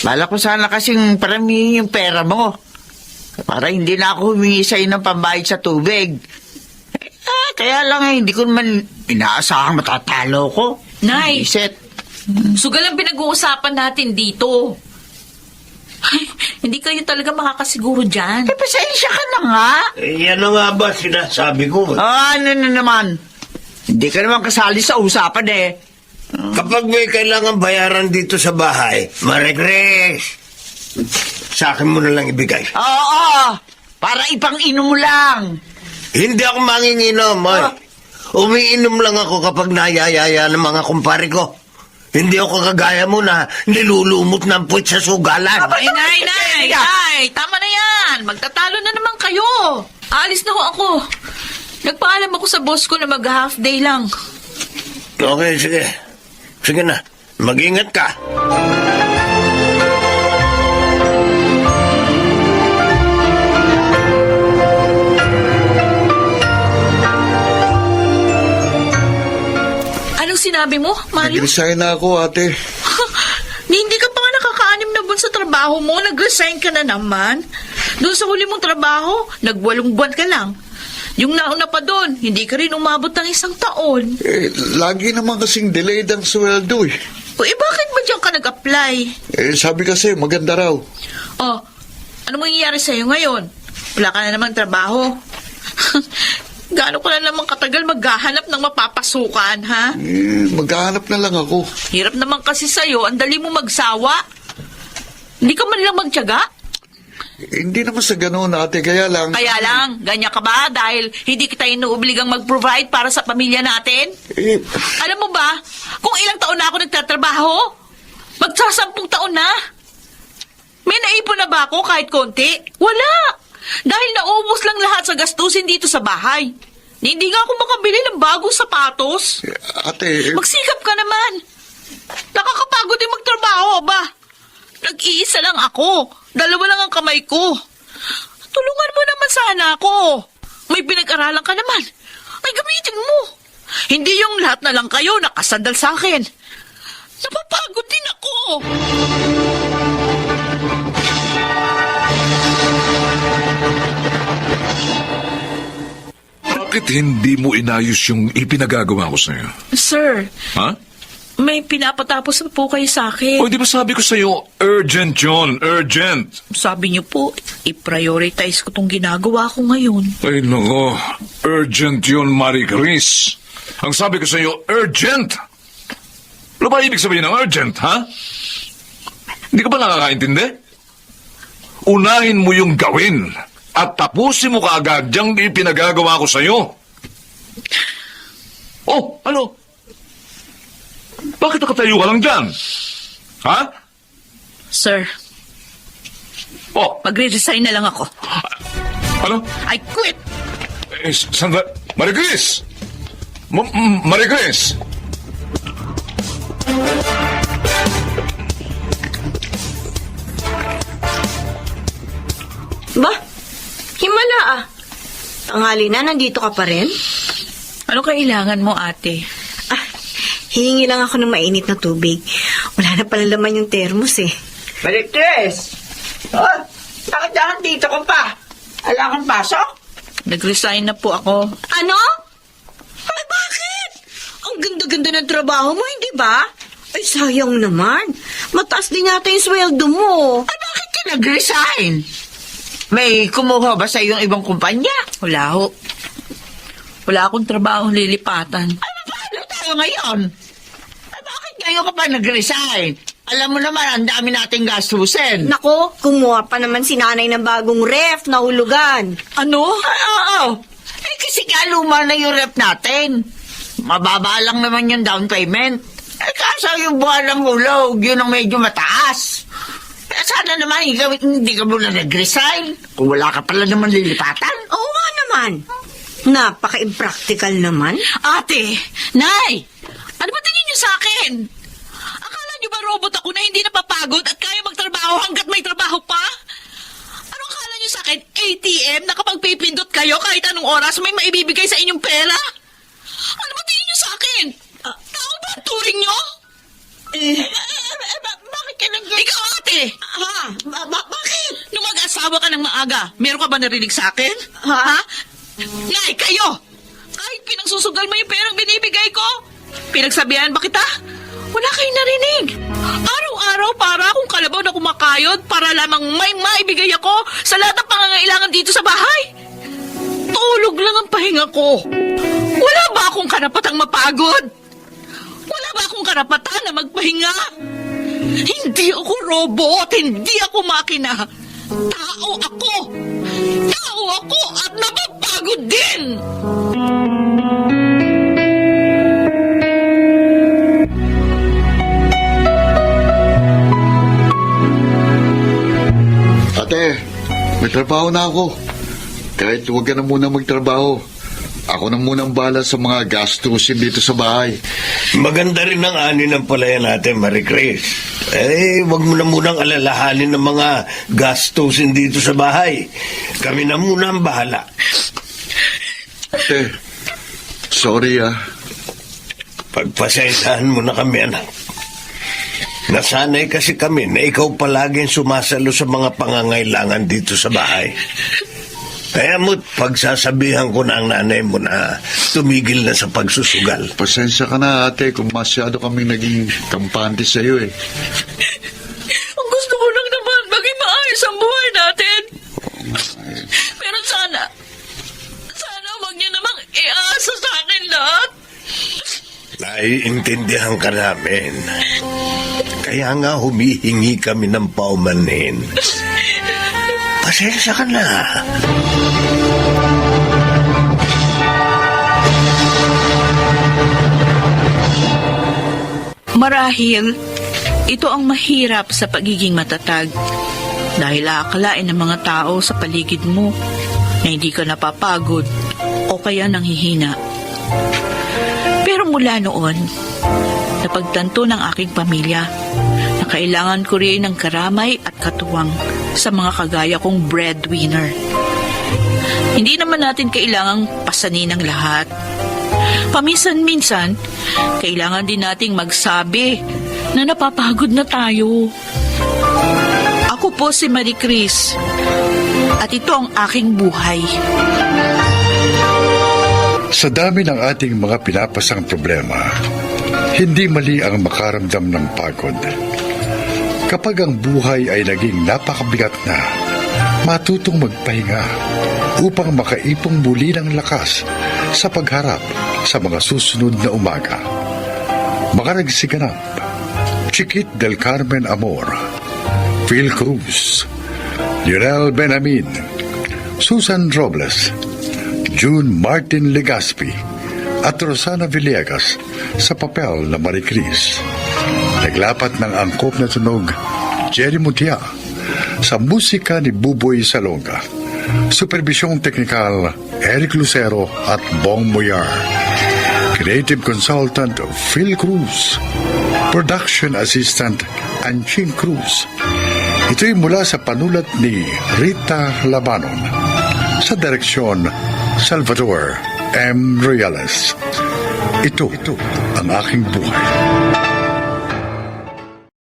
Bala ko sana kasing paramihin yung pera mo. Para hindi na ako humingi sa'yo ng pambayad sa tubig. Kaya lang hindi ko naman inaasahang matatalo ko.
Nay!
Iset.
Sugal ang pinag-uusapan natin dito. Ay, hindi kayo talaga makakasiguro dyan.
Pasensya ka na nga.
Yan na nga ba sinasabi ko?
Ano na naman? Hindi ka naman kasali sa usapan eh.
Kapag may kailangan bayaran dito sa bahay, Marie Chris, sa akin mo na lang ibigay.
Oo, para ipang-inom mo lang.
Hindi ako manginginom, oy. Umiinom lang ako kapag nayayaya ng mga kumpare ko. Hindi ako kagaya mo na nilulumot ng puwit sa sugalan.
Ay, nay! Tama na yan! Magtatalo na naman kayo! Aalis na ho ako. Nagpaalam ako sa boss ko na mag-half day lang.
Okay, sige. Sige na. Mag-ingat ka.
Anong sinabi mo, Mario?
Nag-resign na ako, ate.
Hindi ka pa nga nakaka-6 na buwan sa trabaho mo, nag-resign ka na naman. Doon sa huli mong trabaho, nag-8 buwan ka lang. Yung nauna pa doon, hindi ka rin umabot ng 1 taon.
Lagi naman kasing delayed ang sweldo eh.
Bakit ba diyan ka nag-apply?
Sabi kasi maganda raw.
Oh, ano mangyayari sa'yo ngayon? Wala ka na namang trabaho. Gaano ka na naman katagal maghahanap ng mapapasukan, ha?
Maghahanap na lang ako.
Hirap naman kasi sa'yo, ang dali mo magsawa. Hindi ka man lang magtiyaga?
Hindi naman sa ganoon, ate, kaya lang...
Kaya lang, ganyan ka ba? Dahil hindi kita inuobligang mag-provide para sa pamilya natin? Alam mo ba, kung ilang taon na ako nagtatrabaho? Magsa10 taon na. May naipon na ba ako kahit konti? Wala! Dahil naubos lang lahat sa gastusin dito sa bahay. Hindi nga ako makabili ng bagong sapatos.
Ate...
Magsikap ka naman. Nakakapagod din magtrabaho, ba? Nag-iisa lang ako. 2 lang ang kamay ko. Tulungan mo naman sana ako. May pinag-aralan ka naman. Ay, gamitin mo. Hindi yung lahat na lang kayo nakasandal sa akin. Napapagod din ako.
Bakit hindi mo inayos yung ipinagagawa ko sa'yo?
Sir,
Ha?
may pinapatapos po kayo sa akin.
O, di ba sabi ko sa'yo, urgent yun, urgent.
Sabi niyo po, i-prioritize ko tong ginagawa ko ngayon.
Ay, nako, urgent yun, Marie Chris. Ang sabi ko sa'yo, urgent. Ano ba ibig sabihin ng urgent, ha? Hindi ka ba nakakaintindi? Unahin mo yung gawin at tapusin mo kaagad yung ipinagagawa ko sa'yo. Oh, ano? Bakit nakatayo ka lang dyan? Ha?
Sir,
Oh,
magre-resign na lang ako.
ano?
I quit!
Sandra, Marie Chris! Marie Chris!
Ba? Himala ah. Tanghali na, nandito ka pa rin?
Ano kailangan mo, ate?
Hihingi lang ako ng mainit na tubig. Wala na pala laman yung termos eh.
Marie Chris! Oh, bakit dito ka pa? Wala kang pasok?
Nag-resign na po ako.
Ano? Ay, bakit? Ang ganda-ganda ng trabaho mo, hindi ba? Ay, sayang naman. Mataas din yata yung sweldo mo.
Ay, bakit ka nag-resign? May kumuha ba sa iyong ibang kumpanya?
Wala ho. Wala akong trabahong lilipatan.
Ay, paano tayo ngayon? Ay, bakit ngayon ka pa nag-resign? Alam mo naman, ang dami nating gastusin.
Nako, kumuha pa naman si nanay ng bagong ref na hulugan.
Ano?
Ay, oo. Eh, kasi nga luma na yung rep natin. Mababa lang naman yung down payment. Eh, kaso yung buwan ng hulog, yun ang medyo mataas. Eh, sana naman, hindi ka muna nag-resign. Kung wala ka pala naman lilipatan.
Oo nga naman. Napaka-impractical naman.
Ate! Nay! Ano ba tingin niyo sa akin? Akala niyo ba robot ako na hindi napapagod at kaya magtrabaho hanggat may trabaho pa? Ano akala niyo sa akin? ATM na kapag pipindot kayo kahit anong oras may maibibigay sa inyong pera? Ano ba tingin niyo sa akin? Tao ba ang turing niyo?
Bakit ka nag-
Ikaw, ate!
Ha? Bakit?
Nung mag-asawa ka ng maaga, meron ka ba narinig sa akin?
Ha?
Nay, kayo! Kahit pinagsusugal mo yung perang binibigay ko, pinagsabihan ba kita? Wala kayong narinig. Araw-araw para akong kalabaw na kumakayod para lamang may maibigay ako sa lahat ng pangangailangan dito sa bahay. Tulog lang ang pahinga ko. Wala ba akong karapatang mapagod? Wala ba akong karapatan na magpahinga? Hindi ako robot, hindi ako makina. Tao ako! Tao ako at napapagod din!
Ate, may trabaho na ako. Kahit huwag ka na muna magtrabaho. Ako na munang bala sa mga gastusin dito sa bahay.
Maganda rin ang ani ng palaya natin, Marie Chris. Eh, wag mo na munang alalahanin ng mga gastusin dito sa bahay. Kami na muna ang bahala.
Ate, sorry
Pagpasensyahan mo na kami, anak. Nasanay kasi kami na ikaw palaging sumasalo sa mga pangangailangan dito sa bahay. Kaya mo't pagsasabihan ko na ang nanay mo na tumigil na sa pagsusugal.
Pasensya ka na, ate, kung masyado kaming naging kampante sa iyo
Ang gusto ko lang naman maging maayos ang buhay natin. Pero sana wag niyo namang iasa sa akin lahat.
Naiintindihan ka namin. Kaya nga humihingi kami ng paumanhin. Pasensya ka na.
Marahil, ito ang mahirap sa pagiging matatag. Dahil aakalain ng mga tao sa paligid mo na hindi ka napapagod o kaya nanghihina. Pero mula noon, napagtanto ng aking pamilya na kailangan ko rin ng karamay at katuwang sa mga kagaya kong breadwinner. Hindi naman natin kailangang pasanin ang lahat. Paminsan-minsan, kailangan din nating magsabi na napapagod na tayo. Ako po si Marie Chris at ito ang aking buhay.
Sa dami ng ating mga pinapasang problema, hindi mali ang makaramdam ng pagod. Kapag ang buhay ay naging napakabigat na, matutong magpahinga upang makaipong muli ng lakas sa pagharap sa mga susunod na umaga. Mga nagsiganap, Chiquit del Carmen Amor, Phil Cruz, Lionel Benamin, Susan Robles, June Martin Legaspi at Rosana Villegas sa papel na Marie Chris. Naglapat ng angkop na tunog Jerry Mutia sa musika ni Buboy Salonga. Supervisyong teknikal Eric Lucero at Bong Moyar. Creative Consultant Phil Cruz. Production Assistant Anching Cruz. Ito'y mula sa panulat ni Rita Labanon. Sa direksyon Salvador M. Royales. Ito ang aking buhay.